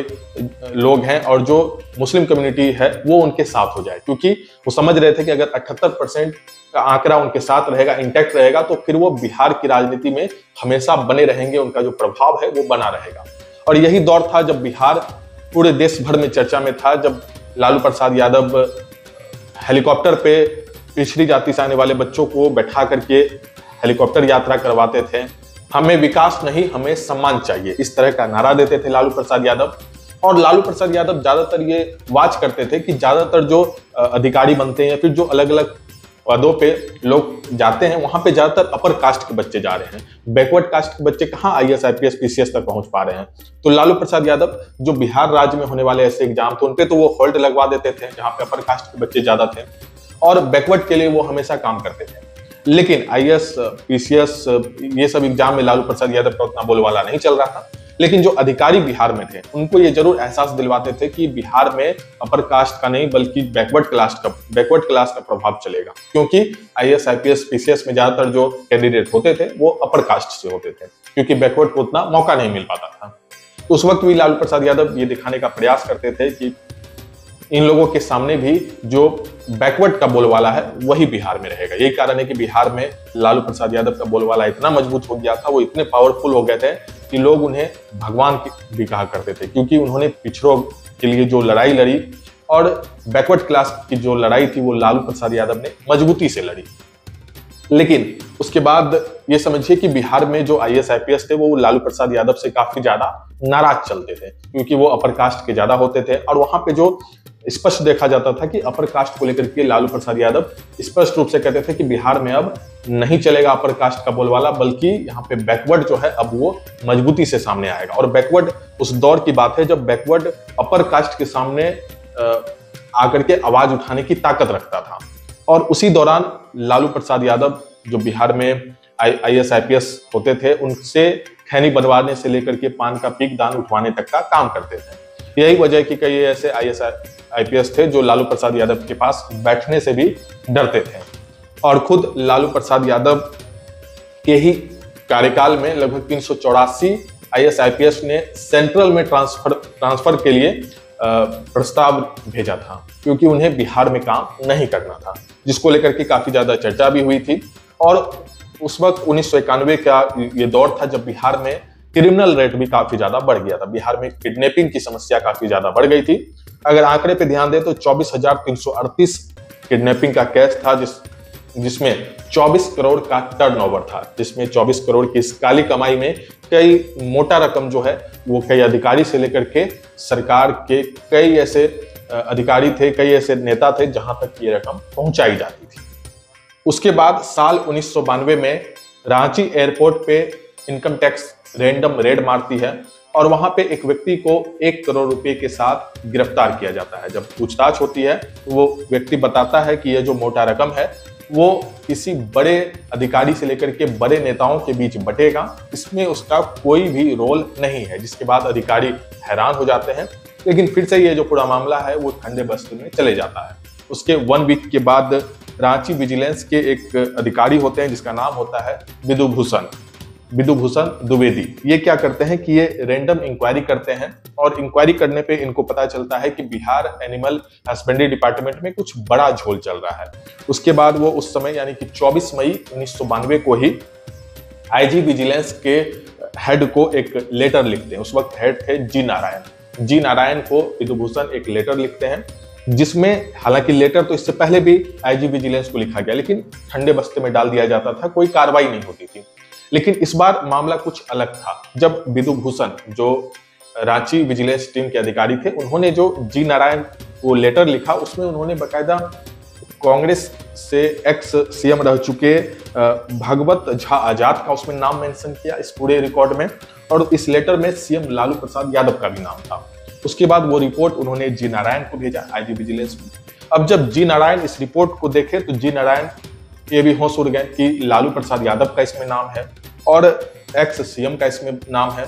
लोग हैं और जो मुस्लिम कम्युनिटी है वो उनके साथ हो जाए, क्योंकि वो समझ रहे थे कि अगर 78% का आंकड़ा उनके साथ रहेगा, इंटैक्ट रहेगा, तो फिर वो बिहार की राजनीति में हमेशा बने रहेंगे, उनका जो प्रभाव है वो बना रहेगा। और यही दौर था जब बिहार पूरे देश भर में चर्चा में था, जब लालू प्रसाद यादव हेलीकॉप्टर पे पिछड़ी जाति से आने वाले बच्चों को बैठा करके हेलीकॉप्टर यात्रा करवाते थे। हमें विकास नहीं, हमें सम्मान चाहिए, इस तरह का नारा देते थे लालू प्रसाद यादव। और लालू प्रसाद यादव ज्यादातर ये वाच करते थे कि ज्यादातर जो अधिकारी बनते हैं या फिर जो अलग अलग पदों पे लोग जाते हैं, वहां पे ज्यादातर अपर कास्ट के बच्चे जा रहे हैं, बैकवर्ड कास्ट के बच्चे कहाँ IAS IPS PCS तक पहुंच पा रहे हैं। तो लालू प्रसाद यादव जो बिहार राज्य में होने वाले ऐसे एग्जाम थे उनपे तो वो होल्ड लगवा देते थे जहां पे अपर कास्ट के बच्चे ज्यादा थे, और बैकवर्ड के लिए वो हमेशा काम करते थे। लेकिन IAS PCS ये सब एग्जाम में लालू प्रसाद यादव का उतना बोलबाला नहीं चल रहा था। लेकिन जो अधिकारी बिहार में थे उनको ये जरूर एहसास दिलवाते थे कि बिहार में अपर कास्ट का नहीं बल्कि बैकवर्ड क्लास का प्रभाव चलेगा, क्योंकि IAS IPS PCS में ज्यादातर जो कैंडिडेट होते थे वो अपर कास्ट से होते थे, क्योंकि बैकवर्ड को उतना मौका नहीं मिल पाता था। तो उस वक्त भी लालू प्रसाद यादव ये दिखाने का प्रयास करते थे कि इन लोगों के सामने भी जो बैकवर्ड का बोलबाला है वही बिहार में रहेगा। यही कारण है कि बिहार में लालू प्रसाद यादव का बोलबाला इतना मजबूत हो गया था, वो इतने पावरफुल हो गए थे कि लोग उन्हें भगवान भी कहा करते थे, क्योंकि उन्होंने पिछड़ों के लिए जो लड़ाई लड़ी और बैकवर्ड क्लास की जो लड़ाई थी वो लालू प्रसाद यादव ने मजबूती से लड़ी। लेकिन उसके बाद ये समझिए कि बिहार में जो IAS IPS थे वो लालू प्रसाद यादव से काफी ज्यादा नाराज चलते थे, क्योंकि वो अपर कास्ट के ज्यादा होते थे। और वहां पे जो स्पष्ट देखा जाता था कि अपर कास्ट को लेकर के लालू प्रसाद यादव स्पष्ट रूप से कहते थे कि बिहार में अब नहीं चलेगा अपर कास्ट का बोलबाला, बल्कि यहाँ पे बैकवर्ड जो है अब वो मजबूती से सामने आएगा। और बैकवर्ड उस दौर की बात है जब बैकवर्ड अपर कास्ट के सामने आकर के आवाज उठाने की ताकत रखता था। और उसी दौरान लालू प्रसाद यादव जो बिहार में IAS IPS होते थे उनसे खैनी बनवाने से लेकर के पान का पीक दान उठवाने तक का काम करते थे। यही वजह कि कई ऐसे IAS IPS थे जो लालू प्रसाद यादव के पास बैठने से भी डरते थे। और खुद लालू प्रसाद यादव के ही कार्यकाल में लगभग 384 IAS IPS ने सेंट्रल में ट्रांसफर के लिए प्रस्ताव भेजा था, क्योंकि उन्हें बिहार में काम नहीं करना था, जिसको लेकर के काफी ज्यादा चर्चा भी हुई थी। और उस वक्त 1991 का ये दौर था जब बिहार में क्रिमिनल रेट भी काफी ज्यादा बढ़ गया था। बिहार में किडनैपिंग की समस्या काफी ज्यादा बढ़ गई थी। अगर आंकड़े पे ध्यान दें तो 24,338 किडनैपिंग का केस था, जिसमें 24 करोड़ का टर्नओवर था, जिसमें 24 करोड़ की इस काली कमाई में कई मोटा रकम जो है वो कई अधिकारी से लेकर के सरकार के कई ऐसे अधिकारी थे, कई ऐसे नेता थे जहां तक ये रकम पहुंचाई जाती थी। उसके बाद साल 1992 में रांची एयरपोर्ट पे इनकम टैक्स रैंडम रेड मारती है और वहां पे एक व्यक्ति को 1 करोड़ रुपए के साथ गिरफ्तार किया जाता है। जब पूछताछ होती है तो वो व्यक्ति बताता है कि यह जो मोटा रकम है वो किसी बड़े अधिकारी से लेकर के बड़े नेताओं के बीच बटेगा, इसमें उसका कोई भी रोल नहीं है। जिसके बाद अधिकारी हैरान हो जाते हैं, लेकिन फिर से ये जो पूरा मामला है वो ठंडे बस्ते में चले जाता है। उसके 1 वीक के बाद रांची विजिलेंस के एक अधिकारी होते हैं जिसका नाम होता है विदु भूषण द्विवेदी। ये क्या करते हैं कि ये रैंडम इंक्वायरी करते हैं और इंक्वायरी करने पे इनको पता चलता है कि बिहार एनिमल हस्बेंड्री डिपार्टमेंट में कुछ बड़ा झोल चल रहा है। उसके बाद वो उस समय यानी कि 24 मई 1992 को ही IG विजिलेंस के हेड को एक लेटर लिखते हैं। उस वक्त हेड थे जी नारायण को विदु भूषण एक लेटर लिखते हैं, जिसमें हालांकि लेटर तो इससे पहले भी IG विजिलेंस को लिखा गया, लेकिन ठंडे बस्ते में डाल दिया जाता था, कोई कार्रवाई नहीं होती थी। लेकिन इस बार मामला कुछ अलग था। जब विदु भूषण जो रांची विजिलेंस टीम के अधिकारी थे, उन्होंने जो जी नारायण को लेटर लिखा उसमें उन्होंने बकायदा कांग्रेस से एक्स CM रह चुके भागवत झा आजाद का उसमें नाम मेंशन किया इस पूरे रिकॉर्ड में, और इस लेटर में CM लालू प्रसाद यादव का भी नाम था। उसके बाद वो रिपोर्ट उन्होंने जी नारायण को भेजा IG विजिलेंस में। अब जब जी नारायण इस रिपोर्ट को देखे तो जी नारायण ये भी होश उड़ गए कि लालू प्रसाद यादव का इसमें नाम है और एक्स CM का इसमें नाम है।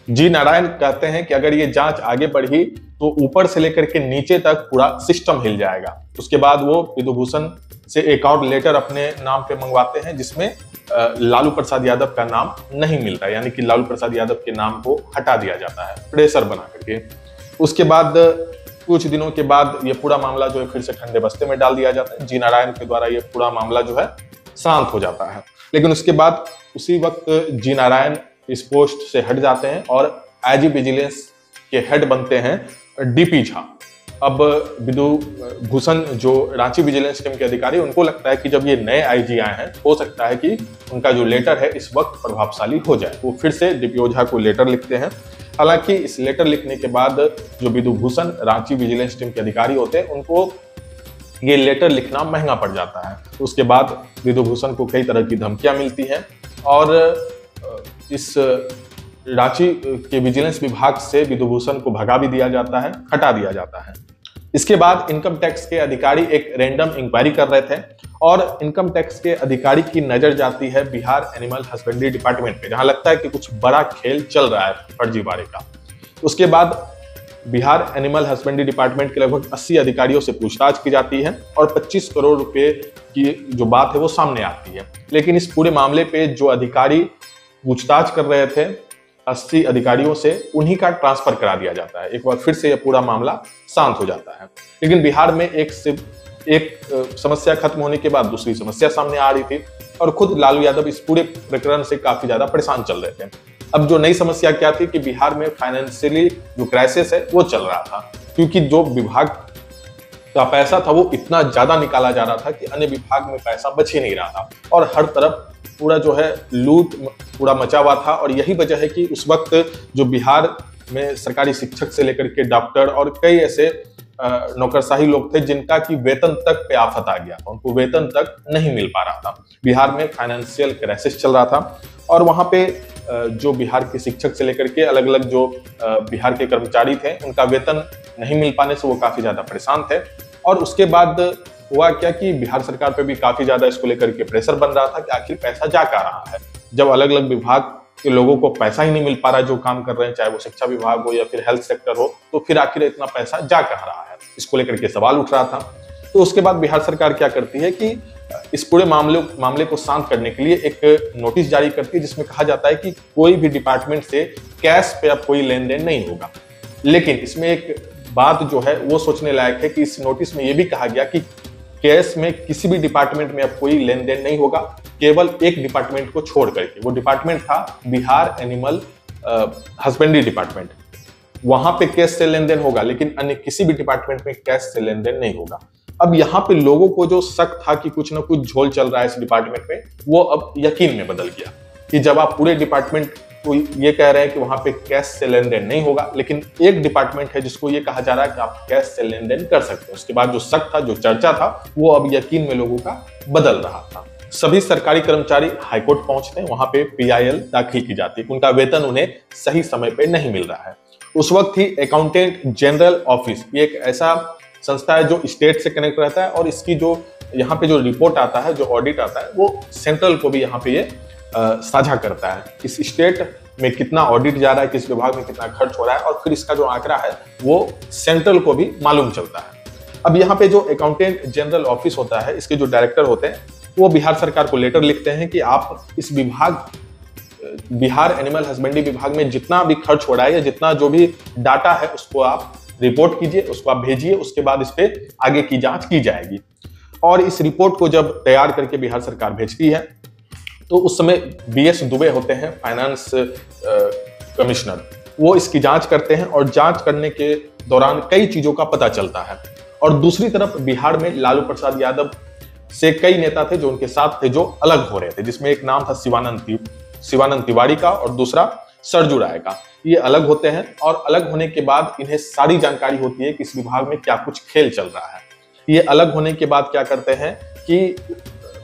जी नारायण कहते हैं कि अगर ये जांच आगे बढ़ी तो ऊपर से लेकर के नीचे तक पूरा सिस्टम हिल जाएगा। उसके बाद वो विदु भूषण से एक और लेटर अपने नाम पे मंगवाते हैं जिसमें लालू प्रसाद यादव का नाम नहीं मिलता है, यानी कि लालू प्रसाद यादव के नाम को हटा दिया जाता है प्रेशर बना करके। उसके बाद कुछ दिनों के बाद ये पूरा मामला जो है फिर से ठंडे बस्ते में डाल दिया जाता है। जी नारायण के द्वारा ये पूरा मामला जो है शांत हो जाता है। लेकिन उसके बाद उसी वक्त जी नारायण इस पोस्ट से हट जाते हैं और आईजी विजिलेंस के हेड बनते हैं डीपी झा। अब विदु भूषण जो रांची विजिलेंस टीम के अधिकारी, उनको लगता है कि जब ये नए आईजी आए हैं हो सकता है कि उनका जो लेटर है इस वक्त प्रभावशाली हो जाए। वो फिर से डीपी ओझा को लेटर लिखते हैं। हालांकि इस लेटर लिखने के बाद जो विदु भूषण रांची विजिलेंस टीम के अधिकारी होते हैं उनको ये लेटर लिखना महंगा पड़ जाता है। उसके बाद विदु भूषण को कई तरह की धमकियां मिलती हैं और इस रांची के विजिलेंस विभाग से विदु भूषण को भगा भी दिया जाता है, हटा दिया जाता है। इसके बाद इनकम टैक्स के अधिकारी एक रैंडम इंक्वायरी कर रहे थे और इनकम टैक्स के अधिकारी की नजर जाती है बिहार एनिमल हस्बेंड्री डिपार्टमेंट पे, जहां लगता है कि कुछ बड़ा खेल चल रहा है फर्जीवाड़े का। उसके बाद बिहार एनिमल हस्बेंड्री डिपार्टमेंट के लगभग 80 अधिकारियों से पूछताछ की जाती है और 25 करोड़ रुपए की जो बात है वो सामने आती है। लेकिन इस पूरे मामले पे जो अधिकारी पूछताछ कर रहे थे 80 अधिकारियों से, उन्हीं का ट्रांसफर करा दिया जाता है। एक बार फिर से यह पूरा मामला शांत हो जाता है। लेकिन बिहार में एक समस्या खत्म होने के बाद दूसरी समस्या सामने आ रही थी और खुद लालू यादव इस पूरे प्रकरण से काफी ज्यादा परेशान चल रहे थे। अब जो नई समस्या क्या थी कि बिहार में फाइनेंशियली जो क्राइसिस है वो चल रहा था, क्योंकि जो विभाग का पैसा था वो इतना ज्यादा निकाला जा रहा था कि अन्य विभाग में पैसा बच ही नहीं रहा था और हर तरफ पूरा जो है लूट पूरा मचा हुआ था। और यही वजह है कि उस वक्त जो बिहार में सरकारी शिक्षक से लेकर के डॉक्टर और कई ऐसे नौकरशाही लोग थे जिनका की वेतन तक पे आफत आ गया था, उनको वेतन तक नहीं मिल पा रहा था। बिहार में फाइनेंशियल क्राइसिस चल रहा था और वहां पे जो बिहार के शिक्षक से लेकर के अलग अलग जो बिहार के कर्मचारी थे उनका वेतन नहीं मिल पाने से वो काफी ज्यादा परेशान थे। और उसके बाद हुआ क्या कि बिहार सरकार पे भी काफी ज्यादा इसको लेकर के प्रेशर बन रहा था कि आखिर पैसा जा कहाँ रहा है। जब अलग अलग विभाग के लोगों को पैसा ही नहीं मिल पा रहा जो काम कर रहे हैं, चाहे वो शिक्षा विभाग हो या फिर हेल्थ सेक्टर हो, तो फिर आखिर इतना पैसा जा कहाँ रहा है, इसको लेकर के सवाल उठ रहा था। तो उसके बाद बिहार सरकार क्या करती है कि इस पूरे मामले को शांत करने के लिए एक नोटिस जारी करती है जिसमें कहा जाता है कि कोई भी डिपार्टमेंट से कैश पे अब कोई लेन देन नहीं होगा। लेकिन इसमें एक बात जो है वो सोचने लायक है कि इस नोटिस में ये भी कहा गया कि कैश में किसी भी डिपार्टमेंट में अब कोई लेन देन नहीं होगा, केवल एक डिपार्टमेंट को छोड़ करके। वो डिपार्टमेंट था बिहार एनिमल हस्बेंड्री डिपार्टमेंट। वहां पे कैश से लेन देन होगा लेकिन अन्य किसी भी डिपार्टमेंट में कैश से लेन देन नहीं होगा। अब यहाँ पे लोगों को जो शक था कि कुछ ना कुछ झोल चल रहा है इस डिपार्टमेंट में, वो अब यकीन में बदल गया कि जब आप पूरे डिपार्टमेंट को ये कह रहे हैं कि वहां पे कैश से लेन देन नहीं होगा, लेकिन एक डिपार्टमेंट है जिसको ये कहा जा रहा है कि आप कैश से लेन देन कर सकते हो। उसके बाद जो शक था, जो चर्चा था, वो अब यकीन में लोगों का बदल रहा था। सभी सरकारी कर्मचारी हाईकोर्ट पहुंचते हैं, वहां पे PIL दाखिल की जाती है। उनका वेतन उन्हें सही समय पे नहीं मिल रहा है। उस वक्त ही अकाउंटेंट जनरल ऑफिस, ये एक ऐसा संस्था है जो स्टेट से कनेक्ट रहता है और इसकी जो यहाँ पे जो रिपोर्ट आता है, जो ऑडिट आता है, वो सेंट्रल को भी यहाँ पे ये साझा करता है। इस स्टेट में कितना ऑडिट जा रहा है, किस विभाग में कितना खर्च हो रहा है, और फिर इसका जो आंकड़ा है वो सेंट्रल को भी मालूम चलता है। अब यहाँ पे जो अकाउंटेंट जनरल ऑफिस होता है, इसके जो डायरेक्टर होते हैं, वो बिहार सरकार को लेटर लिखते हैं कि आप इस बिहार एनिमल हस्बेंड्री विभाग में जितना भी खर्च हो रहा है या जितना जो भी डाटा है उसको आप रिपोर्ट कीजिए, उसको आप भेजिए, उसके बाद इस पे आगे की जांच की जाएगी। और इस रिपोर्ट को जब तैयार करके बिहार सरकार भेजती है तो उस समय BS दुबे होते हैं फाइनेंस कमिश्नर, वो इसकी जांच करते हैं और जांच करने के दौरान कई चीजों का पता चलता है। और दूसरी तरफ बिहार में लालू प्रसाद यादव से कई नेता थे जो उनके साथ थे, जो अलग हो रहे थे, जिसमें एक नाम था शिवानंद तिवारी का और दूसरा सरजू राय का। ये अलग होते हैं और अलग होने के बाद इन्हें सारी जानकारी होती है कि इस विभाग में क्या कुछ खेल चल रहा है। ये अलग होने के बाद क्या करते हैं कि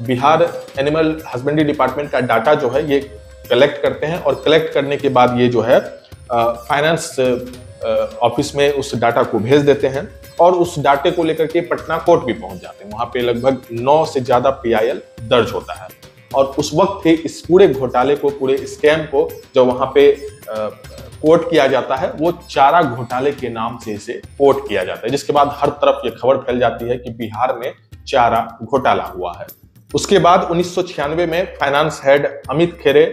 बिहार एनिमल हस्बेंड्री डिपार्टमेंट का डाटा जो है ये कलेक्ट करते हैं और कलेक्ट करने के बाद ये जो है फाइनेंस ऑफिस में उस डाटा को भेज देते हैं और उस डाटे को लेकर के पटना कोर्ट भी पहुंच जाते हैं। वहां पे लगभग 9 से ज्यादा PIL दर्ज होता है। और उस वक्त के इस पूरे घोटाले को, पूरे स्कैम को जब वहां पे कोर्ट किया जाता है वो चारा घोटाले के नाम से इसे कोर्ट किया जाता है, जिसके बाद हर तरफ ये खबर फैल जाती है कि बिहार में चारा घोटाला हुआ है। उसके बाद 1996 में फाइनेंस हेड अमित खेरे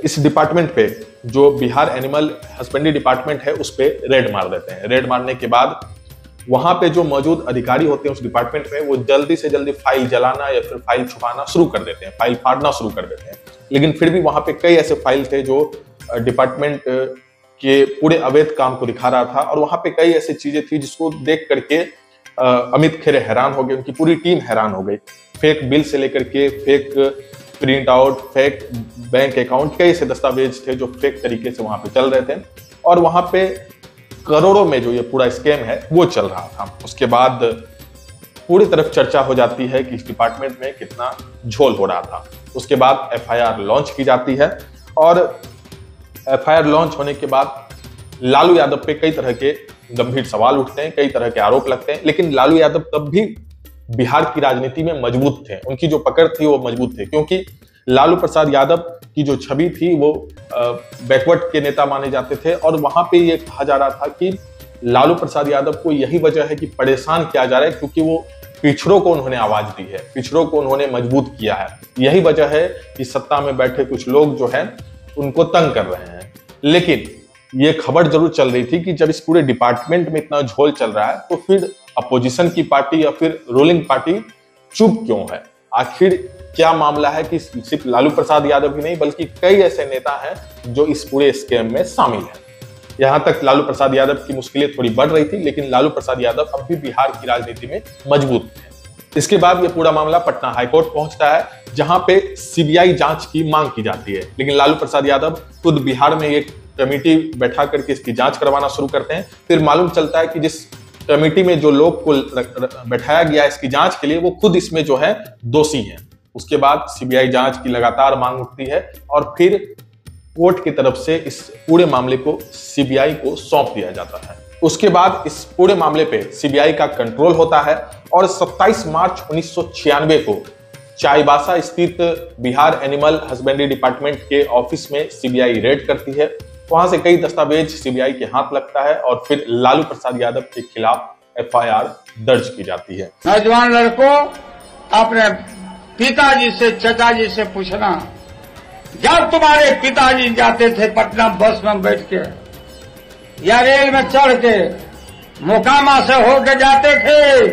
इस डिपार्टमेंट पे, जो बिहार एनिमल हस्बेंड्री डिपार्टमेंट है, उस पे रेड मार देते हैं। रेड मारने के बाद वहां पे जो मौजूद अधिकारी होते हैं उस डिपार्टमेंट में, वो जल्दी से जल्दी फाइल जलाना या फिर फाइल छुपाना शुरू कर देते हैं, फाइल फाड़ना शुरू कर देते हैं। लेकिन फिर भी वहां पे कई ऐसे फाइल थे जो डिपार्टमेंट के पूरे अवैध काम को दिखा रहा था, और वहां पे कई ऐसी चीजें थी जिसको देख करके अमित खेरे हैरान हो गए, उनकी पूरी टीम हैरान हो गई। फेक बिल से लेकर के fake print out, fake bank account, कई ऐसे दस्तावेज थे जो फेक तरीके से वहां पे चल रहे थे, और वहां पे करोड़ों में जो ये पूरा स्कैम है वो चल रहा था। उसके बाद पूरी तरफ चर्चा हो जाती है कि इस डिपार्टमेंट में कितना झोल हो रहा था। उसके बाद एफआईआर लॉन्च की जाती है, और एफआईआर लॉन्च होने के बाद लालू यादव पे कई तरह के गंभीर सवाल उठते हैं, कई तरह के आरोप लगते हैं। लेकिन लालू यादव तब भी बिहार की राजनीति में मजबूत थे, उनकी जो पकड़ थी वो मजबूत थी, क्योंकि लालू प्रसाद यादव की जो छवि थी वो बैकवर्ड के नेता माने जाते थे, और वहां पे ये कहा जा रहा था कि लालू प्रसाद यादव को यही वजह है कि परेशान किया जा रहा है क्योंकि वो पिछड़ों को उन्होंने आवाज दी है, पिछड़ों को उन्होंने मजबूत किया है। यही वजह है कि सत्ता में बैठे कुछ लोग जो है उनको तंग कर रहे हैं। लेकिन ये खबर जरूर चल रही थी कि जब इस पूरे डिपार्टमेंट में इतना झोल चल रहा है तो फिर अपोजिशन की पार्टी या फिर रूलिंग पार्टी चुप क्यों है? आखिर क्या मामला है कि सिर्फ लालू प्रसाद यादव ही नहीं बल्कि कई ऐसे नेता हैं जो इस पूरे स्कैम में शामिल हैं। यहां तक लालू प्रसाद यादव की मुश्किलें थोड़ी बढ़ रही थी, लेकिन लालू प्रसाद यादव अब भी बिहार की राजनीति में मजबूत थे। इसके बाद ये पूरा मामला पटना हाईकोर्ट पहुंचता है, जहां पे सीबीआई जांच की मांग की जाती है। लेकिन लालू प्रसाद यादव खुद बिहार में एक कमेटी बैठा करके इसकी जांच करवाना शुरू करते हैं। फिर मालूम चलता है कि जिस कमेटी में जो लोग को बैठाया गया इसकी जांच के लिए, वो खुद इसमें जो है दोषी हैं। उसके बाद सीबीआई जांच की लगातार मांग उठती है, और फिर कोर्ट की तरफ से इस पूरे मामले को सीबीआई को सौंप दिया जाता है। उसके बाद इस पूरे मामले पे सीबीआई का कंट्रोल होता है, और 27 मार्च 1996 को चाईबासा स्थित बिहार एनिमल हस्बेंड्री डिपार्टमेंट के ऑफिस में सीबीआई रेड करती है। वहां से कई दस्तावेज सीबीआई के हाथ लगता है, और फिर लालू प्रसाद यादव के खिलाफ एफआईआर दर्ज की जाती है। नौजवान लड़कों, अपने पिताजी से, चचा जी से पूछना, जब तुम्हारे पिताजी जाते थे पटना बस में बैठ के या रेल में चढ़ के, मोकामा से होके जाते थे,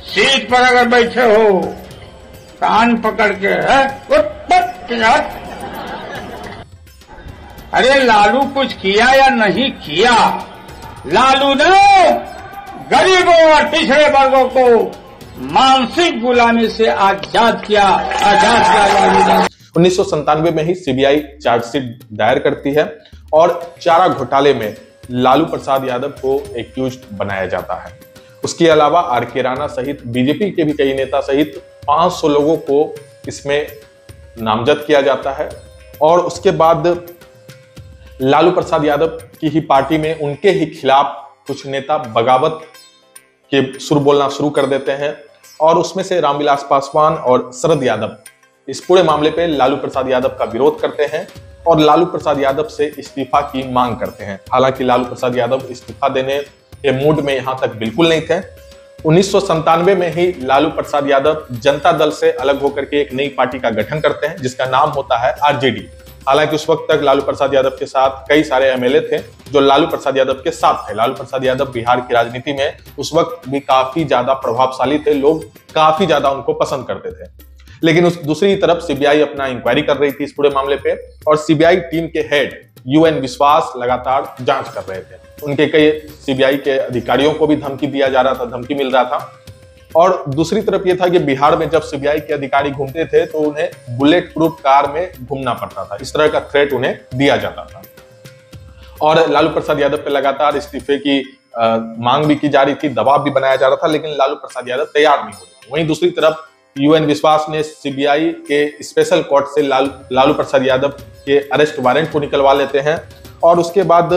सीट पर अगर बैठे हो, कान पकड़ के अरे लालू कुछ किया या नहीं किया? लालू ने गरीबों और पिछड़े वर्गों को मानसिक गुलामी से आजाद किया लालू ने। 1997 में ही सीबीआई चार्जशीट दायर करती है, और चारा घोटाले में लालू प्रसाद यादव को एक्यूज्ड बनाया जाता है। उसके अलावा आर.के. राणा सहित बीजेपी के भी कई नेता सहित 500 लोगों को इसमें नामजद किया जाता है। और उसके बाद लालू प्रसाद यादव की ही पार्टी में उनके ही खिलाफ कुछ नेता बगावत के सुर बोलना शुरू कर देते हैं, और उसमें से रामविलास पासवान और शरद यादव इस पूरे मामले पे लालू प्रसाद यादव का विरोध करते हैं और लालू प्रसाद यादव से इस्तीफा की मांग करते हैं। हालांकि लालू प्रसाद यादव इस्तीफा देने के मूड में यहां तक बिल्कुल नहीं थे। 1997 में ही लालू प्रसाद यादव जनता दल से अलग होकर के एक नई पार्टी का गठन करते हैं, जिसका नाम होता है आरजेडी। हालांकि उस वक्त तक लालू प्रसाद यादव के साथ कई सारे एमएलए थे जो लालू प्रसाद यादव के साथ थे। लालू प्रसाद यादव बिहार की राजनीति में उस वक्त भी काफी ज्यादा प्रभावशाली थे, लोग काफी ज्यादा उनको पसंद करते थे। लेकिन उस दूसरी तरफ सीबीआई अपना इंक्वायरी कर रही थी इस पूरे मामले पे, और सीबीआई टीम के हेड यूएन विश्वास लगातार जांच कर रहे थे। उनके कई सीबीआई के अधिकारियों को भी धमकी दिया जा रहा था, धमकी मिल रहा था। और दूसरी तरफ यह था कि बिहार में जब सीबीआई के अधिकारी घूमते थे तो उन्हें बुलेट प्रूफ कार में घूमना पड़ता था, इस तरह का थ्रेट उन्हें दिया जाता था। और लालू प्रसाद यादव पे लगातार इस्तीफे की मांग भी की जा रही थी, दबाव भी बनाया जा रहा था, लेकिन लालू प्रसाद यादव तैयार नहीं हो रहे। वहीं दूसरी तरफ यूएन विश्वास ने सीबीआई के स्पेशल कोर्ट से लालू प्रसाद यादव के अरेस्ट वारंट को निकलवा लेते हैं। और उसके बाद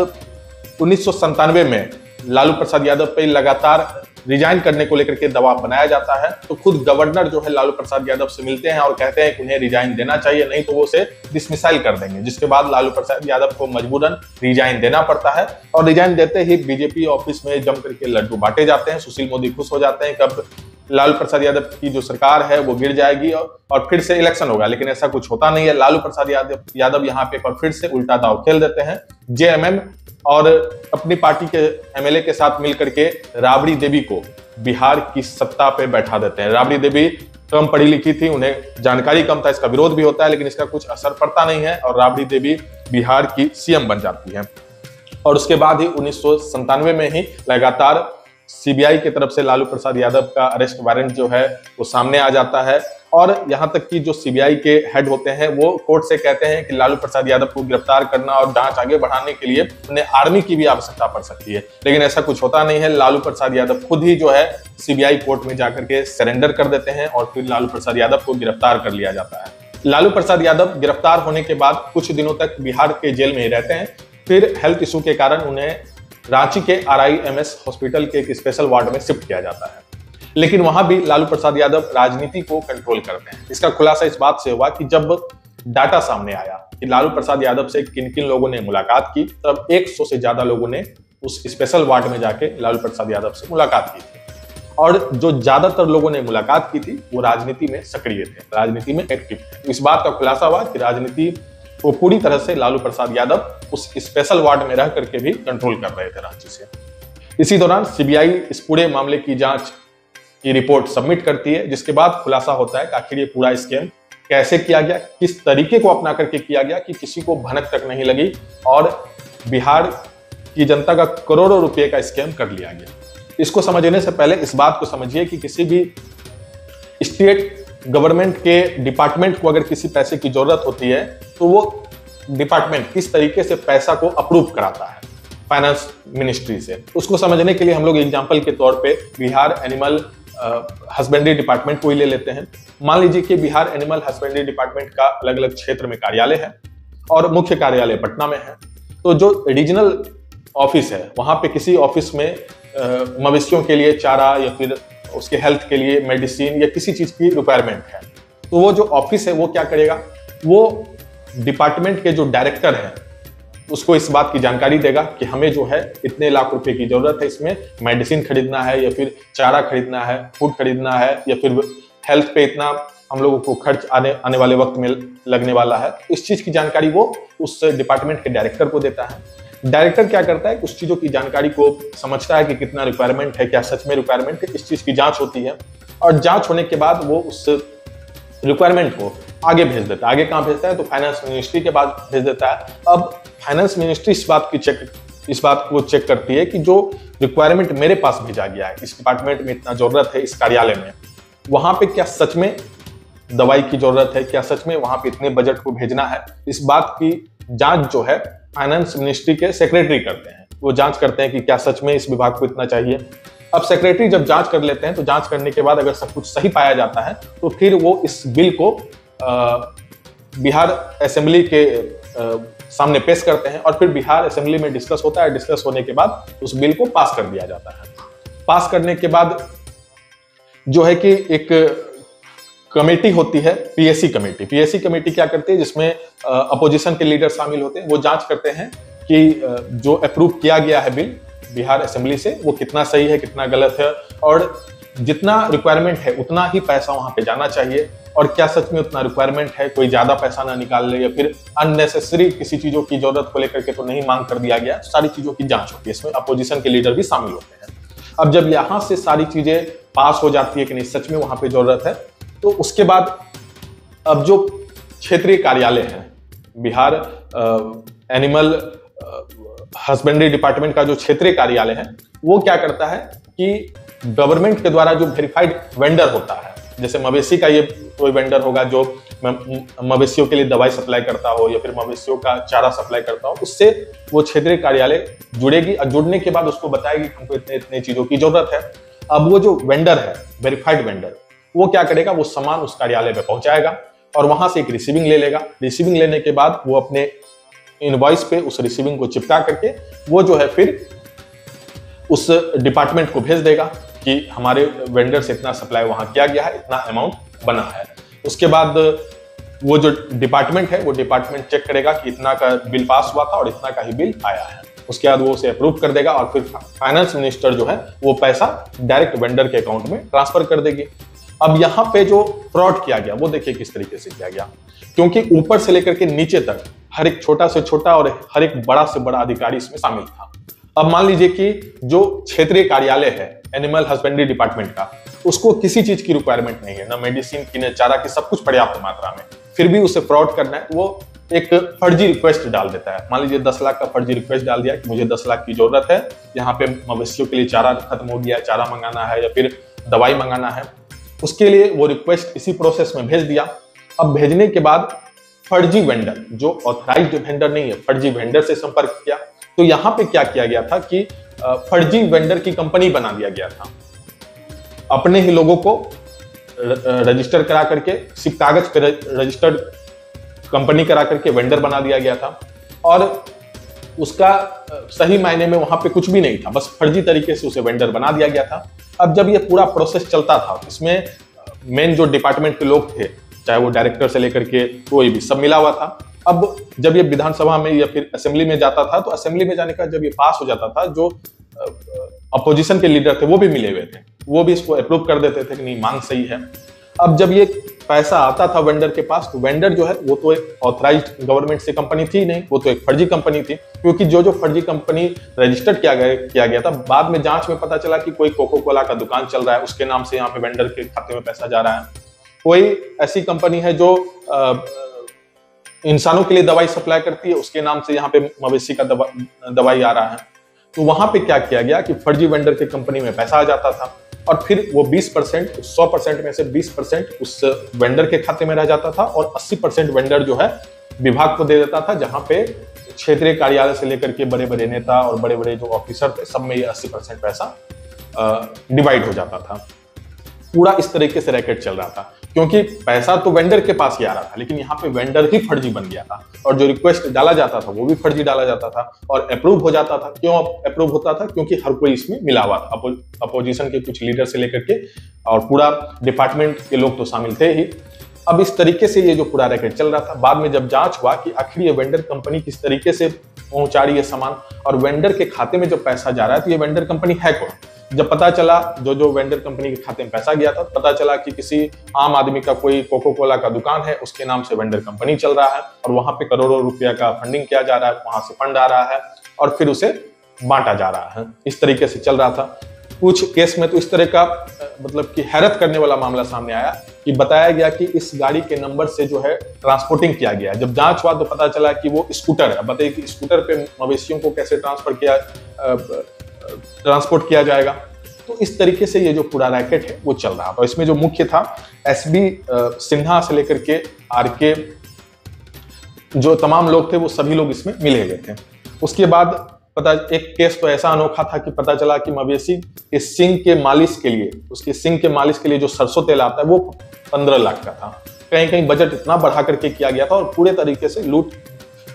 1997 में लालू प्रसाद यादव पे लगातार रिजाइन करने को लेकर के दबाव बनाया जाता है, तो खुद गवर्नर जो है लालू प्रसाद यादव से मिलते हैं और कहते हैं कि उन्हें रिजाइन देना चाहिए, नहीं तो वो उसे डिसमिसाइल कर देंगे, जिसके बाद लालू प्रसाद यादव को मजबूरन रिजाइन देना पड़ता है। और रिजाइन देते ही बीजेपी ऑफिस में जम करके लड्डू बांटे जाते हैं। सुशील मोदी खुश हो जाते हैं, कब लालू प्रसाद यादव की जो सरकार है वो गिर जाएगी और फिर से इलेक्शन होगा, लेकिन ऐसा कुछ होता नहीं है। लालू प्रसाद यादव यहाँ पे फिर से उल्टा दांव खेल देते हैं। जेएमएम और अपनी पार्टी के एमएलए के साथ मिलकर के राबड़ी देवी को बिहार की सत्ता पे बैठा देते हैं। राबड़ी देवी कम पढ़ी लिखी थी, उन्हें जानकारी कम था, इसका विरोध भी होता है, लेकिन इसका कुछ असर पड़ता नहीं है और राबड़ी देवी बिहार की सीएम बन जाती है। और उसके बाद ही 1997 में ही लगातार सीबीआई की तरफ से लालू प्रसाद यादव का अरेस्ट वारंट जो है वो सामने आ जाता है और यहां तक कि जो सीबीआई के हेड होते हैं वो कोर्ट से कहते हैं कि लालू प्रसाद यादव को गिरफ्तार करना और जांच आगे बढ़ाने के लिए उन्हें आर्मी की भी आवश्यकता पड़ सकती है, लेकिन ऐसा कुछ होता नहीं है। लालू प्रसाद यादव खुद ही जो है सीबीआई कोर्ट में जाकर के सरेंडर कर देते हैं और फिर लालू प्रसाद यादव को गिरफ्तार कर लिया जाता है। लालू प्रसाद यादव गिरफ्तार होने के बाद कुछ दिनों तक बिहार के जेल में ही रहते हैं, फिर हेल्थ इशू के कारण उन्हें रांची के RIMS हॉस्पिटल के एक स्पेशल वार्ड में शिफ्ट किया जाता है, लेकिन वहां भी लालू प्रसाद यादव राजनीति को कंट्रोल करते हैं। इसका खुलासा इस बात से हुआ कि जब डाटा सामने आया कि लालू प्रसाद यादव से किन किन लोगों ने मुलाकात की, तब 100 से ज्यादा लोगों ने उस स्पेशल वार्ड में जाके लालू प्रसाद यादव से मुलाकात की थी और जो ज्यादातर लोगों ने मुलाकात की थी वो राजनीति में सक्रिय थे, राजनीति में एक्टिव थे। इस बात का खुलासा हुआ कि राजनीति वो पूरी तरह से लालू प्रसाद यादव उस स्पेशल वार्ड में रह करके भी कंट्रोल कर रहे थे रांची से। इसी दौरान सीबीआई इस पूरे मामले की जांच की रिपोर्ट सबमिट करती है, जिसके बाद खुलासा होता है कि आखिर ये पूरा स्कैम कैसे किया गया, किस तरीके को अपना करके किया गया कि किसी को भनक तक नहीं लगी और बिहार की जनता का करोड़ों रुपए का स्कैम कर लिया गया। इसको समझने से पहले इस बात को समझिए कि किसी भी स्टेट गवर्नमेंट के डिपार्टमेंट को अगर किसी पैसे की जरूरत होती है तो वो डिपार्टमेंट किस तरीके से पैसा को अप्रूव कराता है फाइनेंस मिनिस्ट्री से, उसको समझने के लिए हम लोग एग्जांपल के तौर पे बिहार एनिमल हस्बेंड्री डिपार्टमेंट को ही ले लेते हैं। मान लीजिए कि बिहार एनिमल हस्बेंड्री डिपार्टमेंट का अलग अलग क्षेत्र में कार्यालय है और मुख्य कार्यालय पटना में है, तो जो रीजनल ऑफिस है वहां पे किसी ऑफिस में मवेशियों के लिए चारा या फिर उसके हेल्थ के लिए मेडिसिन या किसी चीज की रिक्वायरमेंट है, तो वो जो ऑफिस है वो क्या करेगा, वो डिपार्टमेंट के जो डायरेक्टर है उसको इस बात की जानकारी देगा कि हमें जो है इतने लाख रुपए की जरूरत है, इसमें मेडिसिन खरीदना है या फिर चारा खरीदना है, फूड खरीदना है या फिर हेल्थ पे इतना हम लोगों को खर्च आने वाले वक्त में लगने वाला है। इस चीज की जानकारी वो उस डिपार्टमेंट के डायरेक्टर को देता है। डायरेक्टर क्या करता है, उस चीजों की जानकारी को समझता है कि कितना रिक्वायरमेंट है, क्या सच में रिक्वायरमेंट है, इस चीज की जांच होती है और जांच होने के बाद वो उस रिक्वायरमेंट को आगे भेज देता है। आगे कहां भेजता है, तो फाइनेंस मिनिस्ट्री के बाद भेज देता है। अब फाइनेंस मिनिस्ट्री इस बात को चेक करती है कि जो रिक्वायरमेंट मेरे पास भेजा गया है, इस डिपार्टमेंट में इतना जरूरत है, इस कार्यालय में, वहां पे क्या सच में दवाई की जरूरत है, क्या सच में वहां पे इतने बजट को भेजना है, इस बात की जांच जो है फाइनेंस मिनिस्ट्री के सेक्रेटरी करते हैं। वो जांच करते हैं कि क्या सच में इस विभाग को इतना चाहिए। अब सेक्रेटरी जब जांच कर लेते हैं तो जांच करने के बाद अगर सब कुछ सही पाया जाता है तो फिर वो इस बिल को बिहार असेंबली के सामने पेश करते हैं और फिर बिहार असेंबली में डिस्कस होता है। डिस्कस होने के बाद उस बिल को पास कर दिया जाता है। पास करने के बाद जो है कि एक कमेटी होती है, पीएससी कमेटी। पीएससी कमेटी क्या करती है, जिसमें अपोजिशन के लीडर शामिल होते हैं। वो जांच करते हैं कि जो अप्रूव किया गया है बिल बिहार असेंबली से वो कितना सही है, कितना गलत है और जितना रिक्वायरमेंट है उतना ही पैसा वहां पे जाना चाहिए और क्या सच में उतना रिक्वायरमेंट है, कोई ज्यादा पैसा ना निकाल ले या फिर अननेसेसरी किसी चीजों की जरूरत को लेकर के तो नहीं मांग कर दिया गया। सारी चीजों की जांच होती है, इसमें अपोजिशन के लीडर भी शामिल होते हैं। अब जब यहां से सारी चीजें पास हो जाती है कि नहीं सच में वहां पे जरूरत है, तो उसके बाद अब जो क्षेत्रीय कार्यालय है बिहार एनिमल हस्बेंड्री डिपार्टमेंट का जो क्षेत्रीय कार्यालय है वो क्या करता है कि गवर्नमेंट के द्वारा जो वेरीफाइड वेंडर होता है, जैसे मवेशी का ये कोई वेंडर होगा जो मवेशियों के लिए दवाई सप्लाई करता हो या फिर मवेशियों का चारा सप्लाई करता हो, उससे वो क्षेत्रीय कार्यालय जुड़ेगी और जुड़ने के बाद उसको बताएगी कि हमको इतने इतने चीजों की जरूरत है। अब वो जो वेंडर है, वेरीफाइड वेंडर, वो क्या करेगा, वो सामान उस कार्यालय पे पहुंचाएगा और वहां से एक रिसीविंग ले लेगा। रिसीविंग लेने के बाद वो अपने इनवॉइस पे उस रिसीविंग को चिपका करके वो जो है फिर उस डिपार्टमेंट को भेज देगा कि हमारे वेंडर से इतना सप्लाई वहां किया गया है, इतना अमाउंट बना है। उसके बाद वो जो डिपार्टमेंट है वो डिपार्टमेंट चेक करेगा कि इतना का बिल पास हुआ था और इतना का ही बिल आया है। उसके बाद वो उसे अप्रूव कर देगा और फिर फाइनेंस मिनिस्टर जो है वो पैसा डायरेक्ट वेंडर के अकाउंट में ट्रांसफर कर देगी। अब यहाँ पे जो फ्रॉड किया गया वो देखिए किस तरीके से किया गया, क्योंकि ऊपर से लेकर के नीचे तक हर एक छोटा से छोटा और हर एक बड़ा से बड़ा अधिकारी इसमें शामिल था। अब मान लीजिए कि जो क्षेत्रीय कार्यालय है एनिमल हस्बेंड्री डिपार्टमेंट का, उसको किसी चीज की रिक्वायरमेंट नहीं है, ना मेडिसिन की, न चारा की, सब कुछ पर्याप्त मात्रा में, फिर भी उसे फ्रॉड करना है। वो एक फर्जी रिक्वेस्ट डाल देता है। मान लीजिए 10 लाख का फर्जी रिक्वेस्ट डाल दिया कि मुझे 10 लाख की जरूरत है, यहाँ पे मवेशियों के लिए चारा खत्म हो गया, चारा मंगाना है या फिर दवाई मंगाना है। उसके लिए वो रिक्वेस्ट इसी प्रोसेस में भेज दिया। अब भेजने के बाद फर्जी वेंडर, जो ऑथराइज्ड वेंडर नहीं है, फर्जी वेंडर से संपर्क किया। तो यहाँ पे क्या किया गया था कि फर्जी वेंडर की कंपनी बना दिया गया था। अपने ही लोगों को रजिस्टर करा करके, सिर्फ कागज पे रजिस्टर्ड कंपनी करा करके वेंडर बना दिया गया था और उसका सही मायने में वहां पे कुछ भी नहीं था, बस फर्जी तरीके से उसे वेंडर बना दिया गया था। अब जब ये पूरा प्रोसेस चलता था, इसमें मेन जो डिपार्टमेंट के लोग थे, चाहे वो डायरेक्टर से लेकर के कोई भी, सब मिला हुआ था। अब जब ये विधानसभा में या फिर असेंबली में जाता था, तो असेंबली में जाने का जब ये पास हो जाता था, जो अपोजिशन के लीडर थे वो भी मिले हुए थे, वो भी इसको अप्रूव कर देते थे कि नहीं, मांग सही है। अब जब ये पैसा आता था वेंडर के पास, तो वेंडर जो है वो तो एक ऑथराइज्ड गवर्नमेंट से कंपनी थी नहीं, वो तो एक फर्जी कंपनी थी। क्योंकि जो फर्जी कंपनी रजिस्टर्ड किया गया था, बाद में जांच में पता चला कि कोई कोको कोला का दुकान चल रहा है, उसके नाम से यहाँ पे वेंडर के खाते में पैसा जा रहा है। कोई ऐसी कंपनी है जो इंसानों के लिए दवाई सप्लाई करती है, उसके नाम से यहाँ पे मवेशी का दवाई आ रहा है। तो वहां पे क्या किया गया कि फर्जी वेंडर के कंपनी में पैसा आ जाता था और फिर वो 20%, 100% में से 20% उस वेंडर के खाते में रह जाता था और 80% वेंडर जो है विभाग को दे देता था, जहां पे क्षेत्रीय कार्यालय से लेकर के बड़े बड़े नेता और बड़े बड़े जो ऑफिसर थे, सब में ये 80% पैसा डिवाइड हो जाता था। पूरा इस तरीके से रैकेट चल रहा था, क्योंकि पैसा तो वेंडर के पास ही आ रहा था, लेकिन यहाँ पे वेंडर ही फर्जी बन गया था और जो रिक्वेस्ट डाला जाता था वो भी फर्जी डाला जाता था और अप्रूव हो जाता था। क्यों अप्रूव होता था? क्योंकि हर कोई इसमें मिला हुआ था, अपोजिशन के कुछ लीडर से लेकर के और पूरा डिपार्टमेंट के लोग तो शामिल थे ही। अब इस तरीके से ये जो पूरा रैकेट चल रहा था, बाद में जब जांच हुआ कि आखिर ये वेंडर कंपनी किस तरीके से पहुंचा रही है सामान और वेंडर के खाते में जब पैसा जा रहा है, तो ये वेंडर कंपनी है कौन? जब पता चला, जो वेंडर कंपनी के खाते में पैसा गया था, पता चला कि किसी आम आदमी का कोई कोको कोला का दुकान है, उसके नाम से वेंडर कंपनी चल रहा है और वहां पे करोड़ों रुपया का फंडिंग किया जा रहा है, वहां से फंड आ रहा है और फिर उसे बांटा जा रहा है। इस तरीके से चल रहा था। कुछ केस में तो इस तरह का मतलब कि हैरत करने वाला मामला सामने आया कि बताया गया कि इस गाड़ी के नंबर से जो है ट्रांसपोर्टिंग किया गया। जब जांच हुआ तो पता चला कि वो स्कूटर है। बताइए कि स्कूटर पे मवेशियों को कैसे ट्रांसपोर्ट किया जाएगा। तो इस तरीके से ये जो पूरा रैकेट है वो चल रहा था। इसमें जो मुख्य था, एसबी सिन्हा से लेकर के आरके, जो तमाम लोग थे वो सभी लोग इसमें मिले हुए थे। उसके बाद एक केस तो ऐसा अनोखा था कि पता चला कि मवेशी के सिंग के मालिश के लिए, उसके सिंग के मालिश के लिए जो सरसों तेल आता है वो 15 लाख का था। कहीं कहीं बजट इतना बढ़ा करके किया गया था और पूरे तरीके से लूट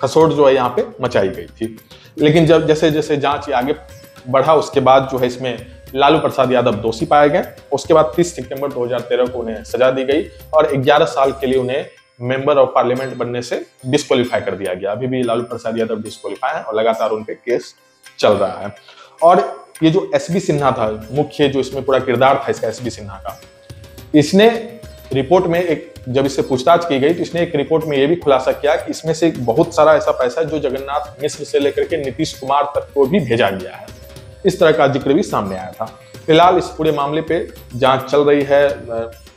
खसोट जो है यहाँ पे मचाई गई थी। लेकिन जब जैसे जैसे जांच आगे बढ़ा, उसके बाद जो है इसमें लालू प्रसाद यादव दोषी पाए गए। उसके बाद 30 सितंबर 2013 को उन्हें सजा दी गई और 11 साल के लिए उन्हें मेंबर ऑफ पार्लियामेंट बनने से डिस्क्वालीफाई कर दिया गया। अभी भी लालू प्रसाद यादव डिस्क्वालीफाई है और लगातार उन पे केस चल रहा है। और ये जो एसबी सिन्हा था, मुख्य जो इसमें पूरा किरदार था इसका एसबी सिन्हा का, इसने रिपोर्ट में जब इससे पूछताछ की गई तो इसने एक रिपोर्ट में यह भी खुलासा किया कि इसमें से बहुत सारा ऐसा पैसा जो जगन्नाथ मिश्र से लेकर के नीतीश कुमार तक को भी भेजा गया है। इस तरह का जिक्र भी सामने आया था। फिलहाल इस पूरे मामले पे जांच चल रही है।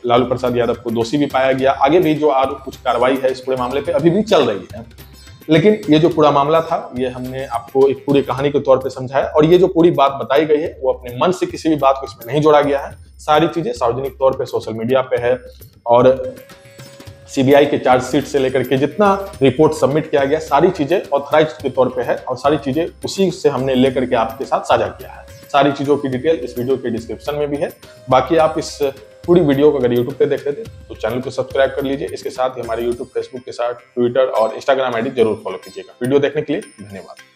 लालू प्रसाद यादव को दोषी भी पाया गया। आगे भी जो कुछ कार्रवाई है इस पूरे मामले पे अभी भी चल रही है। लेकिन ये जो पूरा मामला था, ये हमने आपको एक पूरी कहानी के तौर पे समझाया और ये जो पूरी बात बताई गई है वो अपने मन से किसी भी बात को इसमें नहीं जोड़ा गया है। सारी चीजें सार्वजनिक तौर पे सोशल मीडिया पे है और सीबीआई के चार्जशीट से लेकर के जितना रिपोर्ट सबमिट किया गया, सारी चीजें ऑथराइज्ड के तौर पे है और सारी चीजें उसी से हमने लेकर के आपके साथ साझा किया है। सारी चीजों की डिटेल इस वीडियो के डिस्क्रिप्शन में भी है। बाकी आप इस पूरी वीडियो को अगर यूट्यूब पे देख रहे थे तो चैनल को सब्सक्राइब कर लीजिए। इसके साथ ही हमारे यूट्यूब, फेसबुक के साथ ट्विटर और इंस्टाग्राम आईडी जरूर फॉलो कीजिएगा। वीडियो देखने के लिए धन्यवाद।